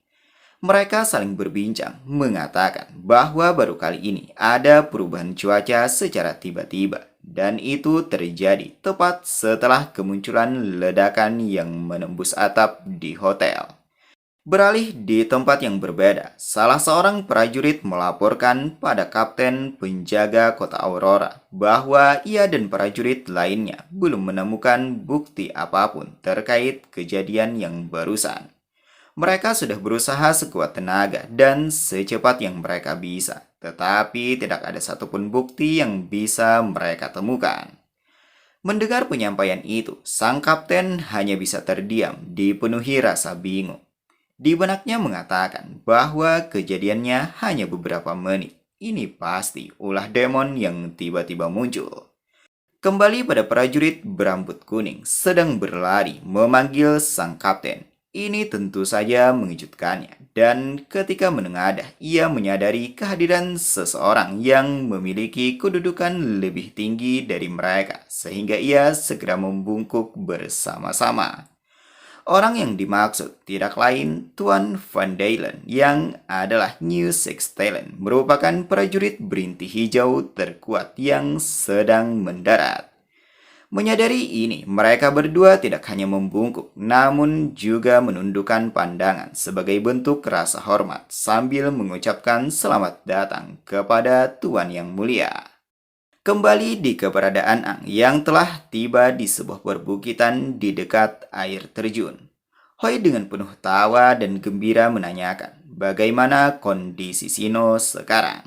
A: Mereka saling berbincang, mengatakan bahwa baru kali ini ada perubahan cuaca secara tiba-tiba, dan itu terjadi tepat setelah kemunculan ledakan yang menembus atap di hotel. Beralih di tempat yang berbeda, salah seorang prajurit melaporkan pada kapten penjaga kota Aurora bahwa ia dan prajurit lainnya belum menemukan bukti apapun terkait kejadian yang barusan. Mereka sudah berusaha sekuat tenaga dan secepat yang mereka bisa, tetapi tidak ada satupun bukti yang bisa mereka temukan. Mendengar penyampaian itu, sang kapten hanya bisa terdiam, dipenuhi rasa bingung. Di benaknya mengatakan bahwa kejadiannya hanya beberapa menit. Ini pasti ulah demon yang tiba-tiba muncul. Kembali pada prajurit berambut kuning sedang berlari memanggil sang kapten. Ini tentu saja mengejutkannya dan ketika menengadah ia menyadari kehadiran seseorang yang memiliki kedudukan lebih tinggi dari mereka sehingga ia segera membungkuk bersama-sama. Orang yang dimaksud tidak lain Tuan Van Dalen yang adalah New Six Talent merupakan prajurit berinti hijau terkuat yang sedang mendarat. Menyadari ini, mereka berdua tidak hanya membungkuk, namun juga menundukkan pandangan sebagai bentuk rasa hormat sambil mengucapkan selamat datang kepada Tuan yang mulia. Kembali di keberadaan Ang yang telah tiba di sebuah perbukitan di dekat air terjun. Hoi dengan penuh tawa dan gembira menanyakan bagaimana kondisi Sino sekarang.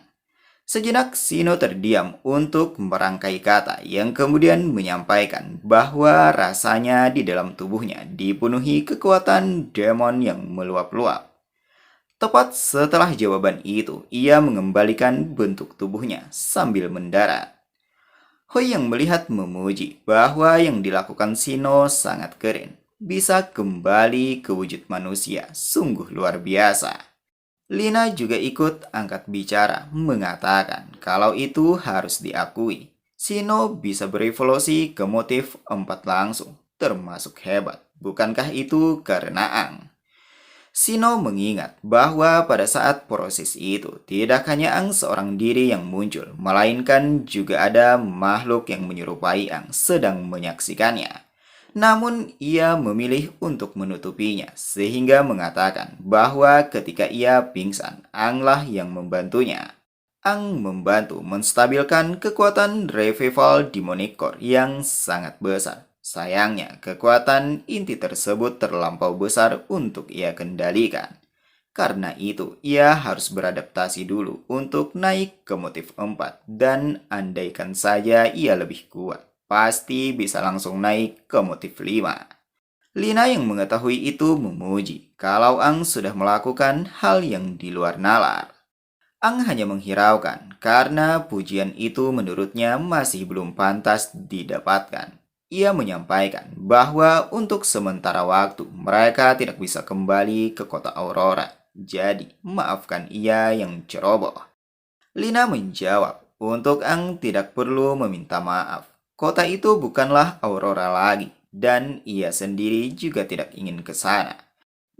A: Sejenak Sino terdiam untuk merangkai kata yang kemudian menyampaikan bahwa rasanya di dalam tubuhnya dipenuhi kekuatan demon yang meluap-luap. Tepat setelah jawaban itu, ia mengembalikan bentuk tubuhnya sambil mendarat. Hoi yang melihat memuji bahwa yang dilakukan Sino sangat keren. Bisa kembali ke wujud manusia, sungguh luar biasa. Lina juga ikut angkat bicara, mengatakan kalau itu harus diakui. Sino bisa berevolusi ke motif 4 langsung, termasuk hebat. Bukankah itu karena Ang? Sino mengingat bahwa pada saat proses itu tidak hanya Ang seorang diri yang muncul, melainkan juga ada makhluk yang menyerupai Ang sedang menyaksikannya. Namun ia memilih untuk menutupinya sehingga mengatakan bahwa ketika ia pingsan, Anglah yang membantunya. Ang membantu menstabilkan kekuatan revival demonic core yang sangat besar. Sayangnya, kekuatan inti tersebut terlampau besar untuk ia kendalikan. Karena itu, ia harus beradaptasi dulu untuk naik ke motif 4 dan andaikan saja ia lebih kuat, pasti bisa langsung naik ke motif 5. Lina yang mengetahui itu memuji kalau Ang sudah melakukan hal yang di luar nalar. Ang hanya menghiraukan karena pujian itu menurutnya masih belum pantas didapatkan. Ia menyampaikan bahwa untuk sementara waktu mereka tidak bisa kembali ke kota Aurora. Jadi, maafkan ia yang ceroboh. Lina menjawab, untuk Ang tidak perlu meminta maaf. Kota itu bukanlah Aurora lagi, dan ia sendiri juga tidak ingin ke sana.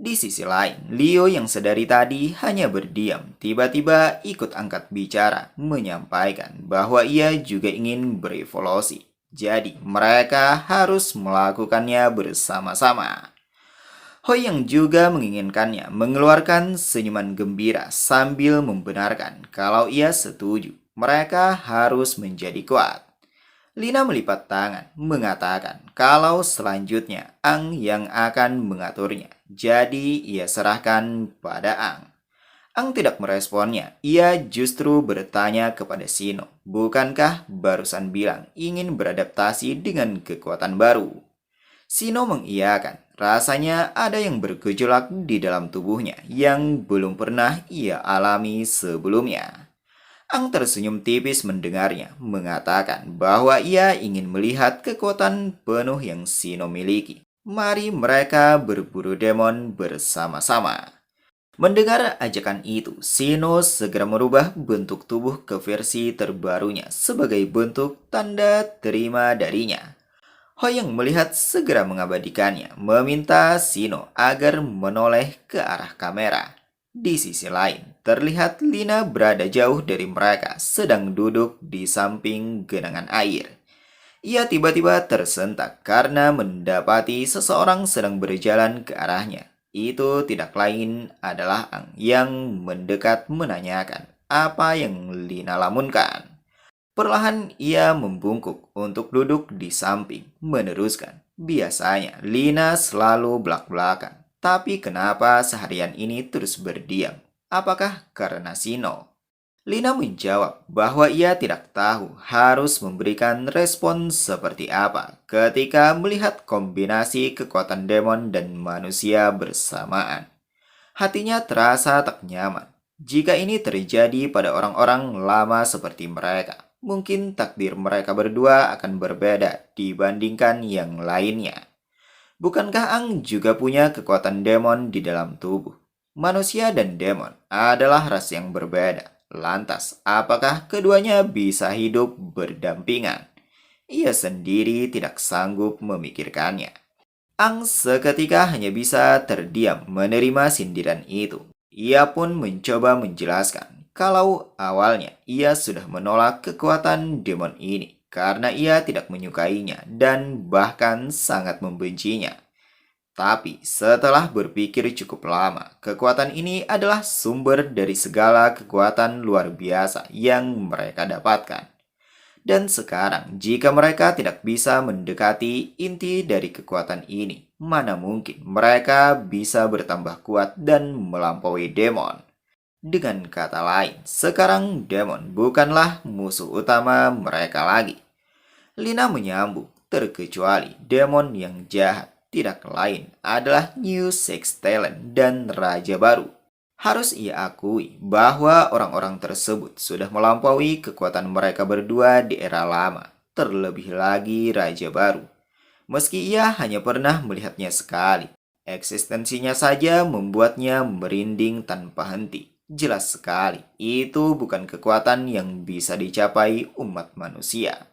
A: Di sisi lain, Leo yang sedari tadi hanya berdiam, tiba-tiba ikut angkat bicara, menyampaikan bahwa ia juga ingin berevolusi. Jadi, mereka harus melakukannya bersama-sama. Hoi yang juga menginginkannya mengeluarkan senyuman gembira sambil membenarkan kalau ia setuju. Mereka harus menjadi kuat. Lina melipat tangan, mengatakan kalau selanjutnya Ang yang akan mengaturnya. Jadi ia serahkan pada Ang. Ang tidak meresponnya, ia justru bertanya kepada Sino. Bukankah barusan bilang ingin beradaptasi dengan kekuatan baru? Sino mengiyakan, rasanya ada yang bergejolak di dalam tubuhnya yang belum pernah ia alami sebelumnya. Ang tersenyum tipis mendengarnya, mengatakan bahwa ia ingin melihat kekuatan penuh yang Sino miliki. Mari mereka berburu demon bersama-sama. Mendengar ajakan itu, Sino segera merubah bentuk tubuh ke versi terbarunya sebagai bentuk tanda terima darinya. Hoyong melihat segera mengabadikannya, meminta Sino agar menoleh ke arah kamera. Di sisi lain, terlihat Lina berada jauh dari mereka, sedang duduk di samping genangan air. Ia tiba-tiba tersentak karena mendapati seseorang sedang berjalan ke arahnya. Itu tidak lain adalah Ang yang mendekat menanyakan apa yang Lina lamunkan. Perlahan ia membungkuk untuk duduk di samping, meneruskan. Biasanya Lina selalu belak-belakan, tapi kenapa seharian ini terus berdiam? Apakah karena Sino? Lina menjawab bahwa ia tidak tahu harus memberikan respon seperti apa ketika melihat kombinasi kekuatan demon dan manusia bersamaan. Hatinya terasa tak nyaman. Jika ini terjadi pada orang-orang lama seperti mereka, mungkin takdir mereka berdua akan berbeda dibandingkan yang lainnya. Bukankah Ang juga punya kekuatan demon di dalam tubuh? Manusia dan demon adalah ras yang berbeda. Lantas, apakah keduanya bisa hidup berdampingan? Ia sendiri tidak sanggup memikirkannya. Ang seketika hanya bisa terdiam menerima sindiran itu. Ia pun mencoba menjelaskan kalau awalnya ia sudah menolak kekuatan demon ini karena ia tidak menyukainya dan bahkan sangat membencinya. Tapi setelah berpikir cukup lama, kekuatan ini adalah sumber dari segala kekuatan luar biasa yang mereka dapatkan. Dan sekarang, jika mereka tidak bisa mendekati inti dari kekuatan ini, mana mungkin mereka bisa bertambah kuat dan melampaui demon? Dengan kata lain, sekarang demon bukanlah musuh utama mereka lagi. Lina menyambung, terkecuali demon yang jahat tidak lain adalah New Sex Talent dan Raja Baru. Harus ia akui bahwa orang-orang tersebut sudah melampaui kekuatan mereka berdua di era lama, terlebih lagi Raja Baru. Meski ia hanya pernah melihatnya sekali, eksistensinya saja membuatnya merinding tanpa henti. Jelas sekali, itu bukan kekuatan yang bisa dicapai umat manusia.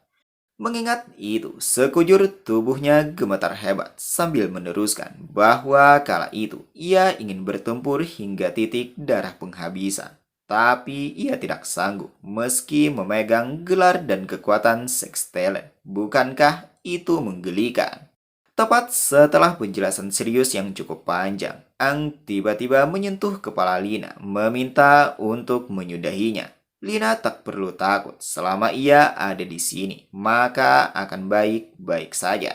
A: Mengingat itu, sekujur tubuhnya gemetar hebat sambil meneruskan bahwa kala itu ia ingin bertempur hingga titik darah penghabisan. Tapi ia tidak sanggup meski memegang gelar dan kekuatan Sex Talent. Bukankah itu menggelikan? Tepat setelah penjelasan serius yang cukup panjang, Ang tiba-tiba menyentuh kepala Lina meminta untuk menyudahinya. Lina tak perlu takut selama ia ada di sini, maka akan baik-baik saja.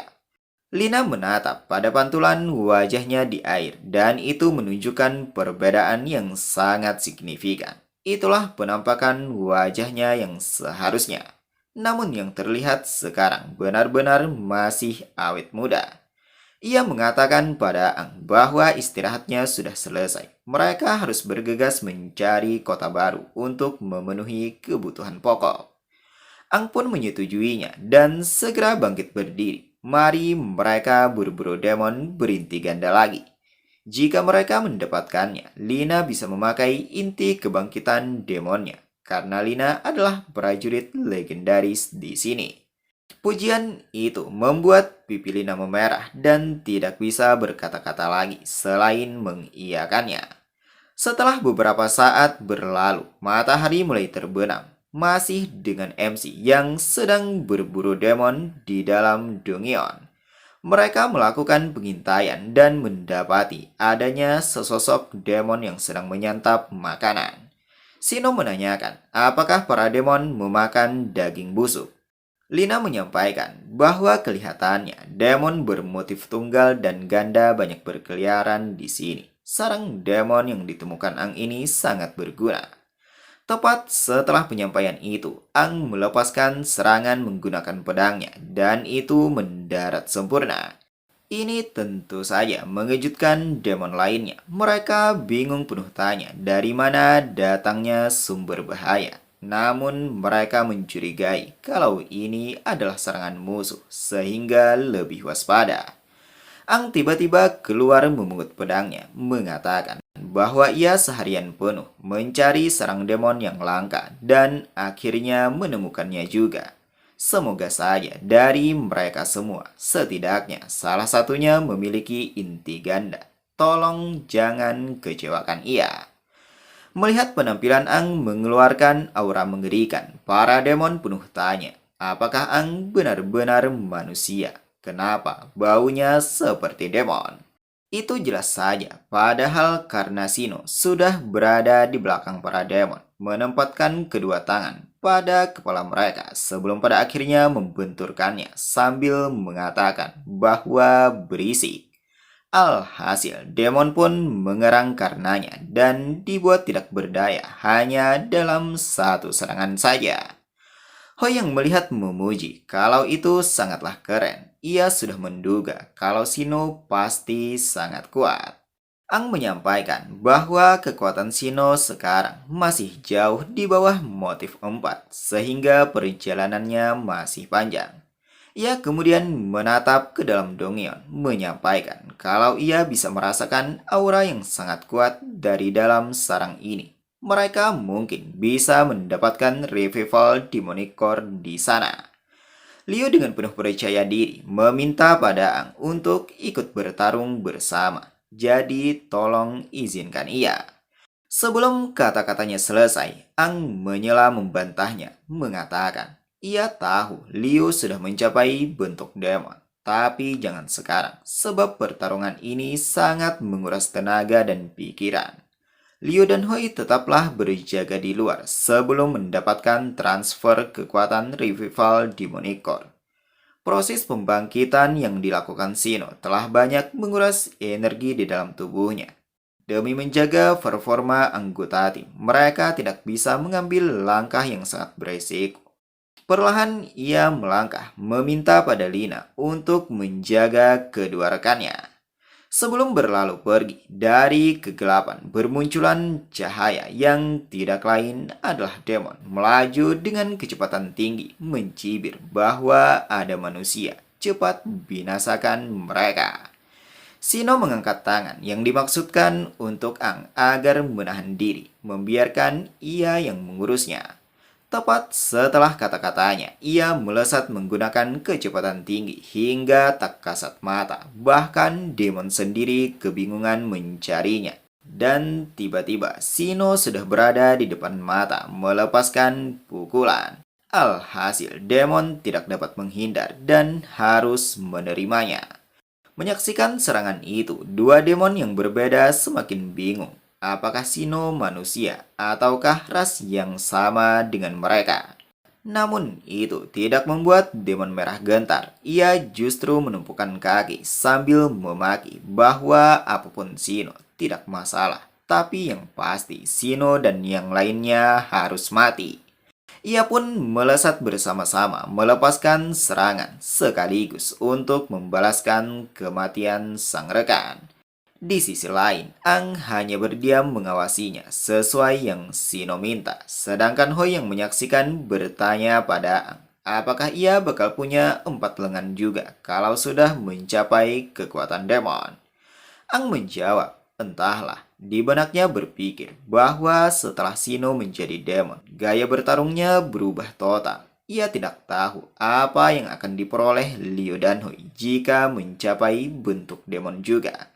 A: Lina menatap pada pantulan wajahnya di air dan itu menunjukkan perbedaan yang sangat signifikan. Itulah penampakan wajahnya yang seharusnya. Namun yang terlihat sekarang benar-benar masih awet muda. Ia mengatakan pada Ang bahwa istirahatnya sudah selesai. Mereka harus bergegas mencari kota baru untuk memenuhi kebutuhan pokok. Ang pun menyetujuinya dan segera bangkit berdiri. Mari mereka berburu demon berinti ganda lagi. Jika mereka mendapatkannya, Lina bisa memakai inti kebangkitan demonnya, karena Lina adalah prajurit legendaris di sini. Pujian itu membuat pipi Lina memerah dan tidak bisa berkata-kata lagi selain mengiyakannya. Setelah beberapa saat berlalu, matahari mulai terbenam, masih dengan MC yang sedang berburu demon di dalam Dongeon. Mereka melakukan pengintaian dan mendapati adanya sesosok demon yang sedang menyantap makanan. Sino menanyakan apakah para demon memakan daging busuk. Lina menyampaikan bahwa kelihatannya demon bermotif tunggal dan ganda banyak berkeliaran di sini. Sarang demon yang ditemukan Ang ini sangat berguna. Tepat setelah penyampaian itu, Ang melepaskan serangan menggunakan pedangnya dan itu mendarat sempurna. Ini tentu saja mengejutkan demon lainnya. Mereka bingung penuh tanya dari mana datangnya sumber bahaya. Namun mereka mencurigai kalau ini adalah serangan musuh sehingga lebih waspada. Ang tiba-tiba keluar memungut pedangnya, mengatakan bahwa ia seharian penuh mencari sarang demon yang langka dan akhirnya menemukannya juga. Semoga saja dari mereka semua, setidaknya salah satunya memiliki inti ganda. Tolong jangan kecewakan ia. Melihat penampilan Ang mengeluarkan aura mengerikan, para demon penuh tanya, apakah Ang benar-benar manusia? Kenapa baunya seperti demon? Itu jelas saja, padahal karena Sino sudah berada di belakang para demon, menempatkan kedua tangan pada kepala mereka sebelum pada akhirnya membenturkannya sambil mengatakan bahwa berisik. Alhasil, demon pun mengerang karenanya dan dibuat tidak berdaya hanya dalam satu serangan saja. Yang melihat memuji kalau itu sangatlah keren. Ia sudah menduga kalau Sino pasti sangat kuat. Ang menyampaikan bahwa kekuatan Sino sekarang masih jauh di bawah motif 4, sehingga perjalanannya masih panjang. Ia kemudian menatap ke dalam Dongeon, menyampaikan kalau ia bisa merasakan aura yang sangat kuat dari dalam sarang ini. Mereka mungkin bisa mendapatkan revival demonic core di sana. Liu dengan penuh percaya diri meminta pada Ang untuk ikut bertarung bersama. Jadi tolong izinkan ia. Sebelum kata-katanya selesai, Ang menyela membantahnya, mengatakan, ia tahu Liu sudah mencapai bentuk demon. Tapi jangan sekarang, sebab pertarungan ini sangat menguras tenaga dan pikiran. Liu dan Hoi tetaplah berjaga di luar sebelum mendapatkan transfer kekuatan Revival Demonic Core. Proses pembangkitan yang dilakukan Sino telah banyak menguras energi di dalam tubuhnya. Demi menjaga performa anggota tim, mereka tidak bisa mengambil langkah yang sangat beresiko. Perlahan ia melangkah, meminta pada Lina untuk menjaga kedua rekannya. Sebelum berlalu pergi, dari kegelapan bermunculan cahaya yang tidak lain adalah demon melaju dengan kecepatan tinggi, mencibir bahwa ada manusia. Cepat binasakan mereka. Sino mengangkat tangan yang dimaksudkan untuk Ang agar menahan diri, membiarkan ia yang mengurusnya. Tepat setelah kata-katanya, ia melesat menggunakan kecepatan tinggi hingga tak kasat mata. Bahkan demon sendiri kebingungan mencarinya. Dan tiba-tiba Sino sudah berada di depan mata melepaskan pukulan. Alhasil demon tidak dapat menghindar dan harus menerimanya. Menyaksikan serangan itu, dua demon yang berbeda semakin bingung. Apakah Sino manusia ataukah ras yang sama dengan mereka? Namun itu tidak membuat demon merah gentar. Ia justru menumpukan kaki sambil memaki bahwa apapun Sino tidak masalah. Tapi yang pasti Sino dan yang lainnya harus mati. Ia pun melesat bersama-sama melepaskan serangan sekaligus untuk membalaskan kematian sang rekan. Di sisi lain, Ang hanya berdiam mengawasinya sesuai yang Sino minta, sedangkan Hoi yang menyaksikan bertanya pada Ang, Apakah ia bakal punya 4 lengan juga kalau sudah mencapai kekuatan demon? Ang menjawab, entahlah. Di benaknya berpikir bahwa setelah Sino menjadi demon, gaya bertarungnya berubah total. Ia tidak tahu apa yang akan diperoleh Liu dan Hui jika mencapai bentuk demon juga.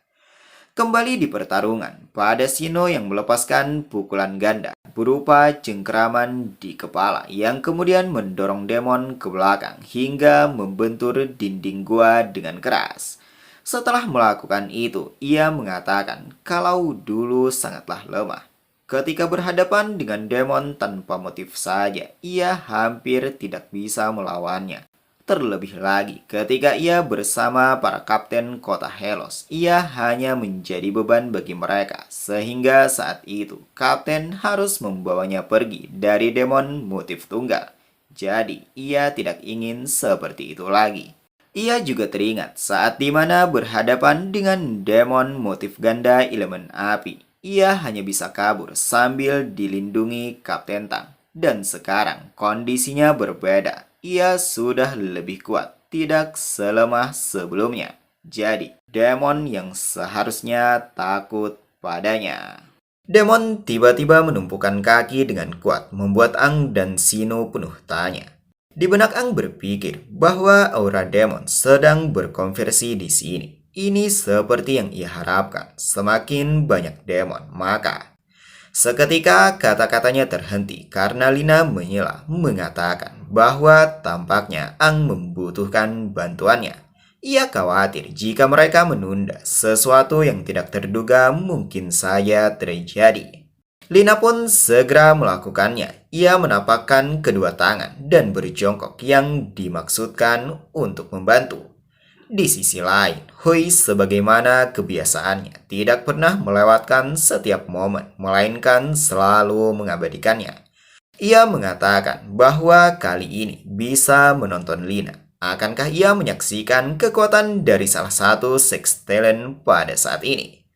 A: Kembali di pertarungan, pada Sino yang melepaskan pukulan ganda berupa cengkeraman di kepala yang kemudian mendorong demon ke belakang hingga membentur dinding gua dengan keras. Setelah melakukan itu, ia mengatakan kalau dulu sangatlah lemah. Ketika berhadapan dengan demon tanpa motif saja, ia hampir tidak bisa melawannya. Terlebih lagi, ketika ia bersama para kapten kota Helos, ia hanya menjadi beban bagi mereka, sehingga saat itu kapten harus membawanya pergi dari demon motif tunggal. Jadi, ia tidak ingin seperti itu lagi. Ia juga teringat saat dimana berhadapan dengan demon motif ganda elemen api. Ia hanya bisa kabur sambil dilindungi Kapten Tang. Dan sekarang kondisinya berbeda. Ia sudah lebih kuat, tidak selemah sebelumnya. Jadi, demon yang seharusnya takut padanya. Demon tiba-tiba menumpukan kaki dengan kuat, membuat Ang dan Sino penuh tanya. Di benak Ang berpikir bahwa aura demon sedang berkonversi di sini. Ini seperti yang ia harapkan. Semakin banyak demon, maka seketika kata-katanya terhenti karena Lina menyela mengatakan bahwa tampaknya Ang membutuhkan bantuannya. Ia khawatir jika mereka menunda, sesuatu yang tidak terduga mungkin saja terjadi. Lina pun segera melakukannya. Ia menapakkan kedua tangan dan berjongkok yang dimaksudkan untuk membantu. Di sisi lain, Hui sebagaimana kebiasaannya tidak pernah melewatkan setiap momen, melainkan selalu mengabadikannya. Ia mengatakan bahwa kali ini bisa menonton Lina. Akankah ia menyaksikan kekuatan dari salah satu sex talent pada saat ini?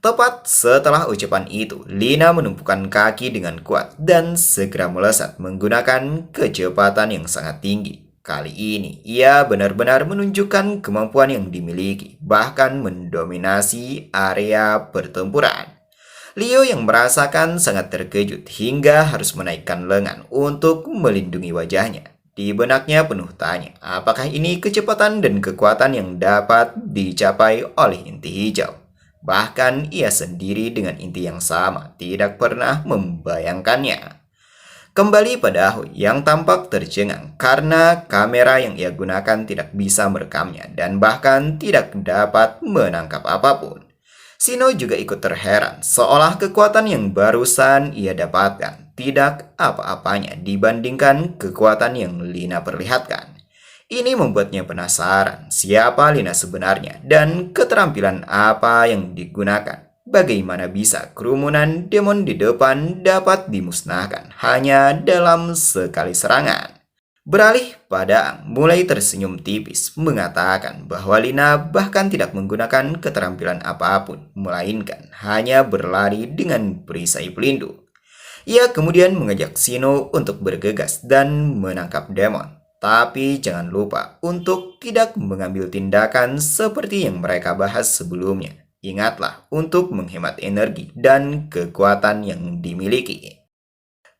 A: Tepat setelah ucapan itu, Lina menumpukan kaki dengan kuat dan segera melesat menggunakan kecepatan yang sangat tinggi. Kali ini, ia benar-benar menunjukkan kemampuan yang dimiliki, bahkan mendominasi area pertempuran. Leo yang merasakan sangat terkejut hingga harus menaikkan lengan untuk melindungi wajahnya. Di benaknya penuh tanya, apakah ini kecepatan dan kekuatan yang dapat dicapai oleh inti hijau? Bahkan ia sendiri dengan inti yang sama tidak pernah membayangkannya. Kembali pada Hui yang tampak tercengang karena kamera yang ia gunakan tidak bisa merekamnya dan bahkan tidak dapat menangkap apapun. Sino juga ikut terheran seolah kekuatan yang barusan ia dapatkan tidak apa-apanya dibandingkan kekuatan yang Lina perlihatkan. Ini membuatnya penasaran siapa Lina sebenarnya dan keterampilan apa yang digunakan. Bagaimana bisa kerumunan demon di depan dapat dimusnahkan hanya dalam sekali serangan? Beralih pada Ang mulai tersenyum tipis mengatakan bahwa Lina bahkan tidak menggunakan keterampilan apapun, melainkan hanya berlari dengan perisai pelindung. Ia kemudian mengajak Sino untuk bergegas dan menangkap demon. Tapi jangan lupa untuk tidak mengambil tindakan seperti yang mereka bahas sebelumnya. Ingatlah untuk menghemat energi dan kekuatan yang dimiliki.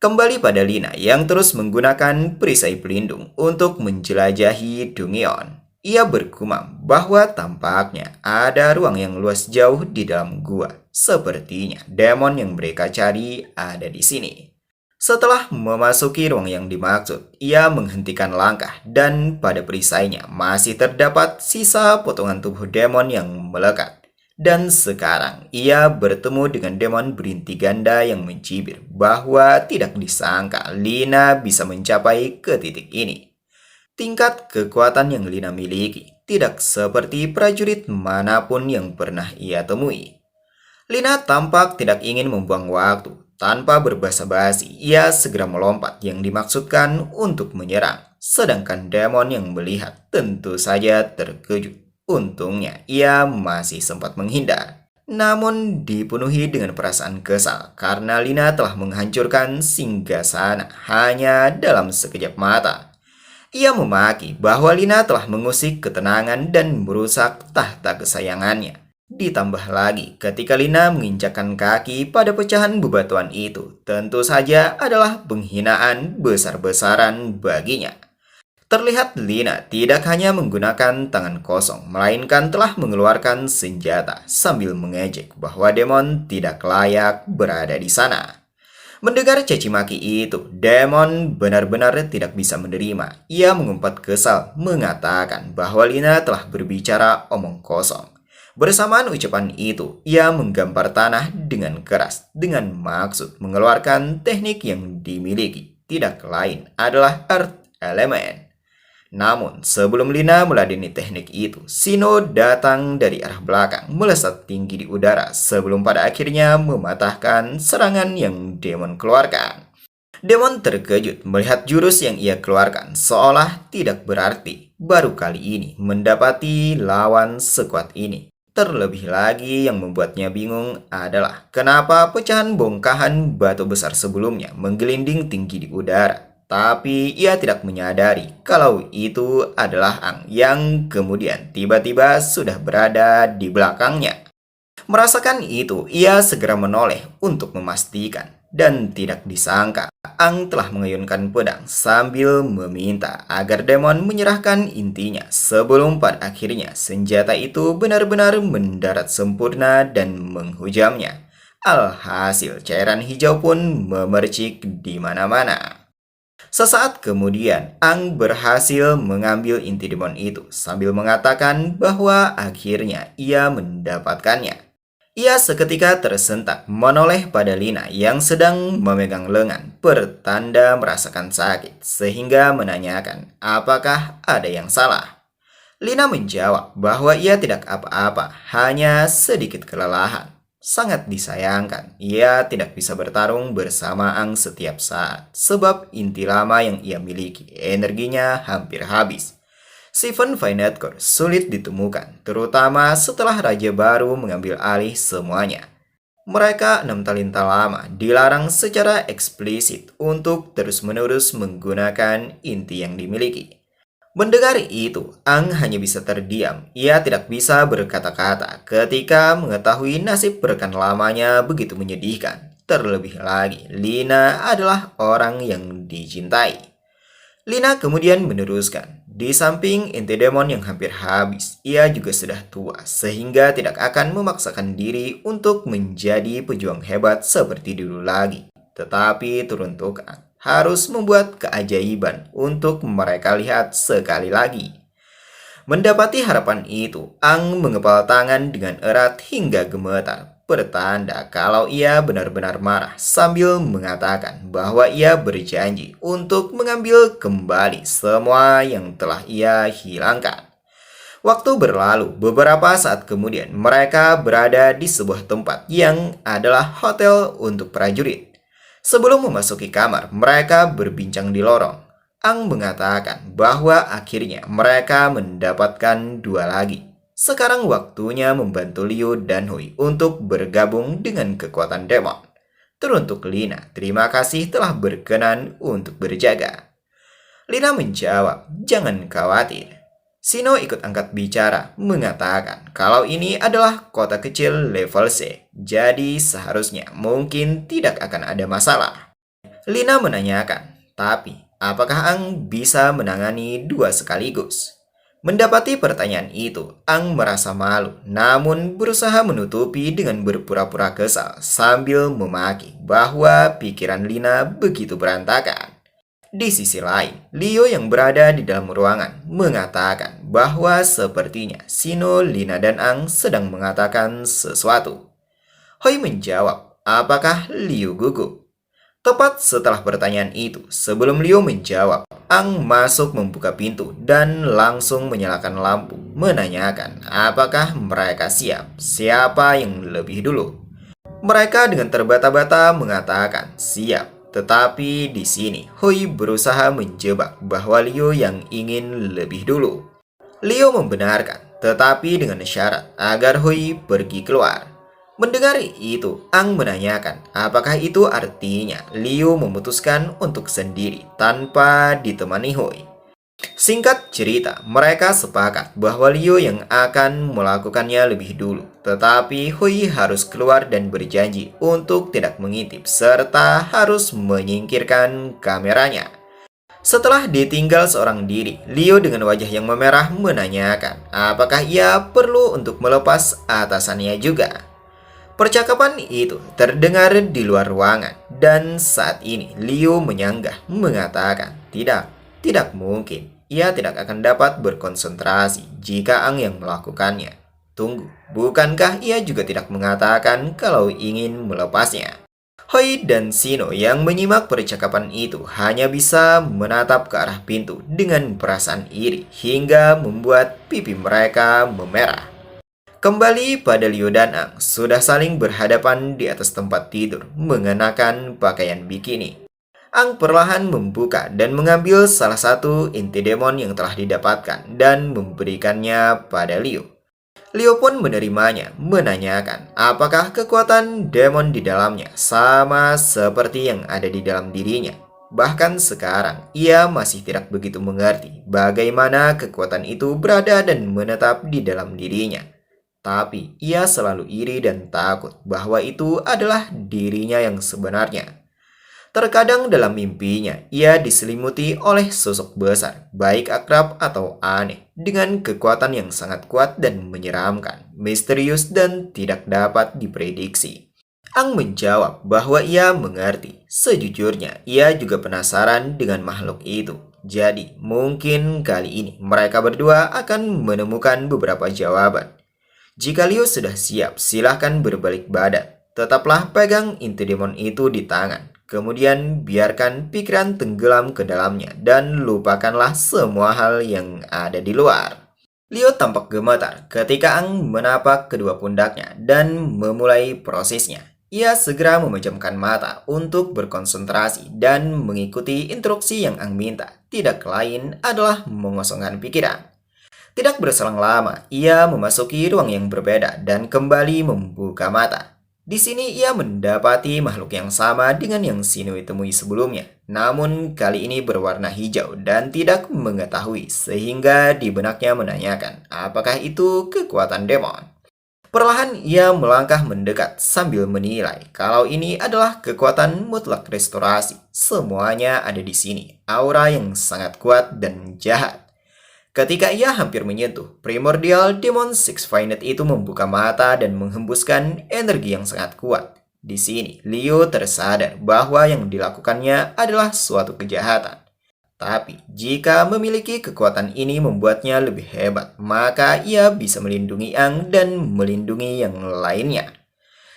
A: Kembali pada Lina yang terus menggunakan perisai pelindung untuk menjelajahi Dongyeon. Ia bergumam bahwa tampaknya ada ruang yang luas jauh di dalam gua. Sepertinya demon yang mereka cari ada di sini. Setelah memasuki ruang yang dimaksud, ia menghentikan langkah dan pada perisainya masih terdapat sisa potongan tubuh demon yang melekat. Dan sekarang ia bertemu dengan demon berinti ganda yang mencibir bahwa tidak disangka Lina bisa mencapai ke titik ini. Tingkat kekuatan yang Lina miliki tidak seperti prajurit manapun yang pernah ia temui. Lina tampak tidak ingin membuang waktu. Tanpa berbasa-basi, ia segera melompat yang dimaksudkan untuk menyerang. Sedangkan demon yang melihat tentu saja terkejut. Untungnya, ia masih sempat menghindar. Namun dipenuhi dengan perasaan kesal karena Lina telah menghancurkan singgasana hanya dalam sekejap mata. Ia memaki bahwa Lina telah mengusik ketenangan dan merusak tahta kesayangannya. Ditambah lagi, ketika Lina menginjakkan kaki pada pecahan bebatuan itu, tentu saja adalah penghinaan besar-besaran baginya. Terlihat Lina tidak hanya menggunakan tangan kosong, melainkan telah mengeluarkan senjata sambil mengejek bahwa Demon tidak layak berada di sana. Mendengar caci maki itu, Demon benar-benar tidak bisa menerima. Ia mengumpat kesal, mengatakan bahwa Lina telah berbicara omong kosong. Bersamaan ucapan itu, ia menggampar tanah dengan keras dengan maksud mengeluarkan teknik yang dimiliki. Tidak lain adalah Earth Element. Namun, sebelum Lina meladeni teknik itu, Sino datang dari arah belakang, melesat tinggi di udara sebelum pada akhirnya mematahkan serangan yang Demon keluarkan. Demon terkejut melihat jurus yang ia keluarkan seolah tidak berarti. Baru kali ini mendapati lawan sekuat ini. Terlebih lagi yang membuatnya bingung adalah kenapa pecahan bongkahan batu besar sebelumnya menggelinding tinggi di udara. Tapi ia tidak menyadari kalau itu adalah Ang yang kemudian tiba-tiba sudah berada di belakangnya. Merasakan itu, ia segera menoleh untuk memastikan. Dan tidak disangka, Ang telah mengayunkan pedang sambil meminta agar Demon menyerahkan intinya sebelum pada akhirnya senjata itu benar-benar mendarat sempurna dan menghujamnya. Alhasil, cairan hijau pun memercik di mana-mana. Sesaat kemudian, Ang berhasil mengambil inti demon itu sambil mengatakan bahwa akhirnya ia mendapatkannya. Ia seketika tersentak menoleh pada Lina yang sedang memegang lengan, pertanda merasakan sakit, sehingga menanyakan apakah ada yang salah. Lina menjawab bahwa ia tidak apa-apa, hanya sedikit kelelahan. Sangat disayangkan, ia tidak bisa bertarung bersama Ang setiap saat, sebab inti lama yang ia miliki, energinya hampir habis. Seven Finite Core sulit ditemukan, terutama setelah Raja baru mengambil alih semuanya. Mereka 6 talenta lama dilarang secara eksplisit untuk terus-menerus menggunakan inti yang dimiliki. Mendengar itu, Ang hanya bisa terdiam. Ia tidak bisa berkata-kata ketika mengetahui nasib rekan lamanya begitu menyedihkan. Terlebih lagi, Lina adalah orang yang dicintai. Lina kemudian meneruskan, di samping inti demon yang hampir habis, ia juga sudah tua sehingga tidak akan memaksakan diri untuk menjadi pejuang hebat seperti dulu lagi. Tetapi teruntuk harus membuat keajaiban untuk mereka lihat sekali lagi. Mendapati harapan itu, Ang mengepal tangan dengan erat hingga gemetar, pertanda kalau ia benar-benar marah sambil mengatakan bahwa ia berjanji untuk mengambil kembali semua yang telah ia hilangkan. Waktu berlalu, beberapa saat kemudian mereka berada di sebuah tempat yang adalah hotel untuk prajurit. Sebelum memasuki kamar, mereka berbincang di lorong. Ang mengatakan bahwa akhirnya mereka mendapatkan 2 lagi. Sekarang waktunya membantu Liu dan Hui untuk bergabung dengan kekuatan demon. Teruntuk Lina, terima kasih telah berkenan untuk berjaga. Lina menjawab, jangan khawatir. Sino ikut angkat bicara, mengatakan kalau ini adalah kota kecil level C, jadi seharusnya mungkin tidak akan ada masalah. Lina menanyakan, tapi apakah Ang bisa menangani 2 sekaligus? Mendapati pertanyaan itu, Ang merasa malu, namun berusaha menutupi dengan berpura-pura kesal sambil memaki bahwa pikiran Lina begitu berantakan. Di sisi lain, Leo yang berada di dalam ruangan mengatakan bahwa sepertinya Sino, Lina, dan Ang sedang mengatakan sesuatu. Hoi menjawab, apakah Liu gugup? Tepat setelah pertanyaan itu, sebelum Leo menjawab, Ang masuk membuka pintu dan langsung menyalakan lampu, menanyakan apakah mereka siap, siapa yang lebih dulu. Mereka dengan terbata-bata mengatakan siap. Tetapi di sini, Hui berusaha menjebak bahwa Liu yang ingin lebih dulu. Liu membenarkan, tetapi dengan syarat agar Hui pergi keluar. Mendengar itu, Ang menanyakan apakah itu artinya Liu memutuskan untuk sendiri tanpa ditemani Hui. Singkat cerita, mereka sepakat bahwa Liu yang akan melakukannya lebih dulu. Tetapi Hui harus keluar dan berjanji untuk tidak mengintip serta harus menyingkirkan kameranya. Setelah ditinggal seorang diri, Liu dengan wajah yang memerah menanyakan apakah ia perlu untuk melepas atasannya juga. Percakapan itu terdengar di luar ruangan dan saat ini Liu menyanggah mengatakan tidak mungkin. Ia tidak akan dapat berkonsentrasi jika Ang yang melakukannya. Tunggu, bukankah ia juga tidak mengatakan kalau ingin melepasnya? Hoi dan Sino yang menyimak percakapan itu hanya bisa menatap ke arah pintu dengan perasaan iri hingga membuat pipi mereka memerah. Kembali pada Liu dan Ang, sudah saling berhadapan di atas tempat tidur mengenakan pakaian bikini. Ang perlahan membuka dan mengambil salah satu inti demon yang telah didapatkan dan memberikannya pada Liu. Liu pun menerimanya, menanyakan apakah kekuatan demon di dalamnya sama seperti yang ada di dalam dirinya. Bahkan sekarang, ia masih tidak begitu mengerti bagaimana kekuatan itu berada dan menetap di dalam dirinya. Tapi, ia selalu iri dan takut bahwa itu adalah dirinya yang sebenarnya. Terkadang dalam mimpinya, ia diselimuti oleh sosok besar, baik akrab atau aneh, dengan kekuatan yang sangat kuat dan menyeramkan, misterius dan tidak dapat diprediksi. Ang menjawab bahwa ia mengerti. Sejujurnya, ia juga penasaran dengan makhluk itu. Jadi, mungkin kali ini mereka berdua akan menemukan beberapa jawaban. Jika Liu sudah siap, silahkan berbalik badan. Tetaplah pegang inti demon itu di tangan. Kemudian biarkan pikiran tenggelam ke dalamnya dan lupakanlah semua hal yang ada di luar. Liu tampak gemetar ketika Ang menapak kedua pundaknya dan memulai prosesnya. Ia segera memejamkan mata untuk berkonsentrasi dan mengikuti instruksi yang Ang minta. Tidak lain adalah mengosongkan pikiran. Tidak berselang lama, ia memasuki ruang yang berbeda dan kembali membuka mata. Di sini ia mendapati makhluk yang sama dengan yang Sinui temui sebelumnya, namun kali ini berwarna hijau dan tidak mengetahui sehingga di benaknya menanyakan apakah itu kekuatan demon. Perlahan ia melangkah mendekat sambil menilai kalau ini adalah kekuatan mutlak restorasi. Semuanya ada di sini, aura yang sangat kuat dan jahat. Ketika ia hampir menyentuh, Primordial Demon Six Finet itu membuka mata dan menghembuskan energi yang sangat kuat. Di sini, Liu tersadar bahwa yang dilakukannya adalah suatu kejahatan. Tapi, jika memiliki kekuatan ini membuatnya lebih hebat, maka ia bisa melindungi Ang dan melindungi yang lainnya.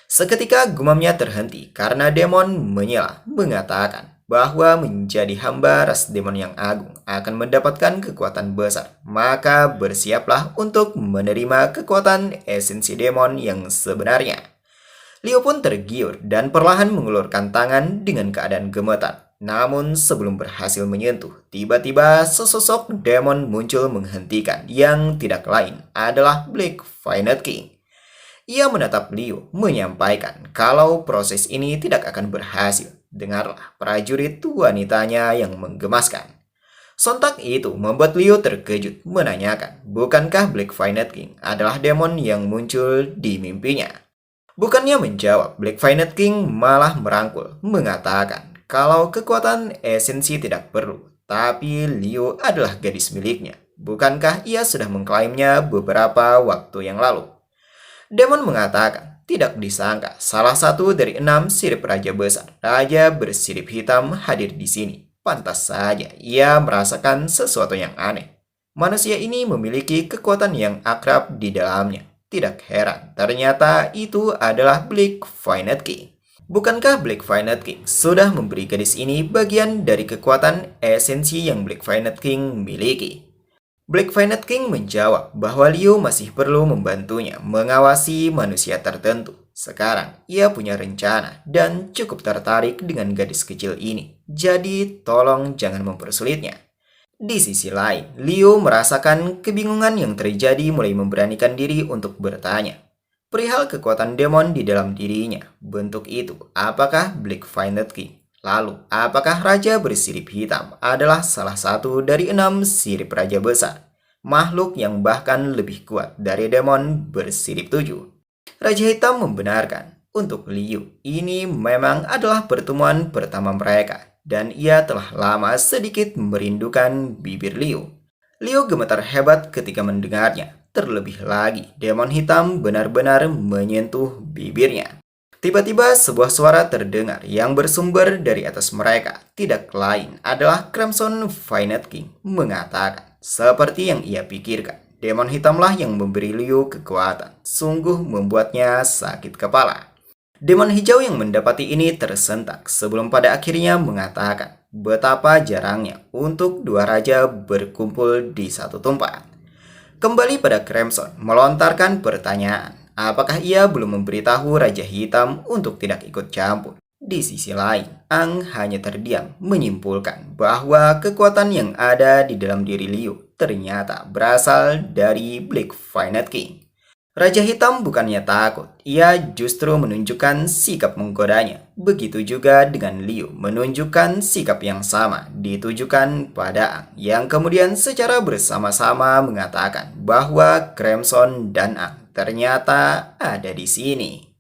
A: Seketika gumamnya terhenti karena demon menyela, mengatakan bahwa menjadi hamba ras demon yang agung akan mendapatkan kekuatan besar. Maka bersiaplah untuk menerima kekuatan esensi demon yang sebenarnya. Liu pun tergiur dan perlahan mengulurkan tangan dengan keadaan gemetar. Namun sebelum berhasil menyentuh, tiba-tiba sesosok demon muncul menghentikan yang tidak lain adalah Black Finet King. Ia menatap Liu, menyampaikan kalau proses ini tidak akan berhasil. Dengarlah prajurit wanitanya yang menggemaskan. Sontak itu membuat Liu terkejut, menanyakan, bukankah Black Finet King adalah demon yang muncul di mimpinya? Bukannya menjawab, Black Finet King malah merangkul, mengatakan kalau kekuatan esensi tidak perlu, tapi Liu adalah gadis miliknya. Bukankah ia sudah mengklaimnya beberapa waktu yang lalu? Demon mengatakan, tidak disangka salah satu dari 6 sirip raja besar, raja bersirip hitam hadir di sini. Pantas saja ia merasakan sesuatu yang aneh. Manusia ini memiliki kekuatan yang akrab di dalamnya. Tidak heran, ternyata itu adalah Black Finet King. Bukankah Black Finet King sudah memberi gadis ini bagian dari kekuatan esensi yang Black Finet King miliki? Black Finet King menjawab bahwa Liu masih perlu membantunya mengawasi manusia tertentu. Sekarang, ia punya rencana dan cukup tertarik dengan gadis kecil ini. Jadi, tolong jangan mempersulitnya. Di sisi lain, Liu merasakan kebingungan yang terjadi mulai memberanikan diri untuk bertanya. Perihal kekuatan demon di dalam dirinya, bentuk itu, apakah Black Finet King? Lalu, apakah raja bersirip hitam adalah salah satu dari 6 sirip raja besar? Makhluk yang bahkan lebih kuat dari demon bersirip 7. Raja Hitam membenarkan, untuk Liu, ini memang adalah pertemuan pertama mereka, dan ia telah lama sedikit merindukan bibir Liu. Liu gemetar hebat ketika mendengarnya, terlebih lagi demon hitam benar-benar menyentuh bibirnya. Tiba-tiba sebuah suara terdengar yang bersumber dari atas mereka. Tidak lain adalah Crimson Violet King mengatakan, seperti yang ia pikirkan, demon hitamlah yang memberi Liu kekuatan. Sungguh membuatnya sakit kepala. Demon hijau yang mendapati ini tersentak sebelum pada akhirnya mengatakan betapa jarangnya untuk dua raja berkumpul di satu tempat. Kembali pada Crimson melontarkan pertanyaan, apakah ia belum memberitahu Raja Hitam untuk tidak ikut campur? Di sisi lain, Ang hanya terdiam menyimpulkan bahwa kekuatan yang ada di dalam diri Liu ternyata berasal dari Black Violet King. Raja Hitam bukannya takut, ia justru menunjukkan sikap menggodanya. Begitu juga dengan Liu menunjukkan sikap yang sama ditujukan pada Ang, yang kemudian secara bersama-sama mengatakan bahwa Crimson dan Ang ternyata ada di sini.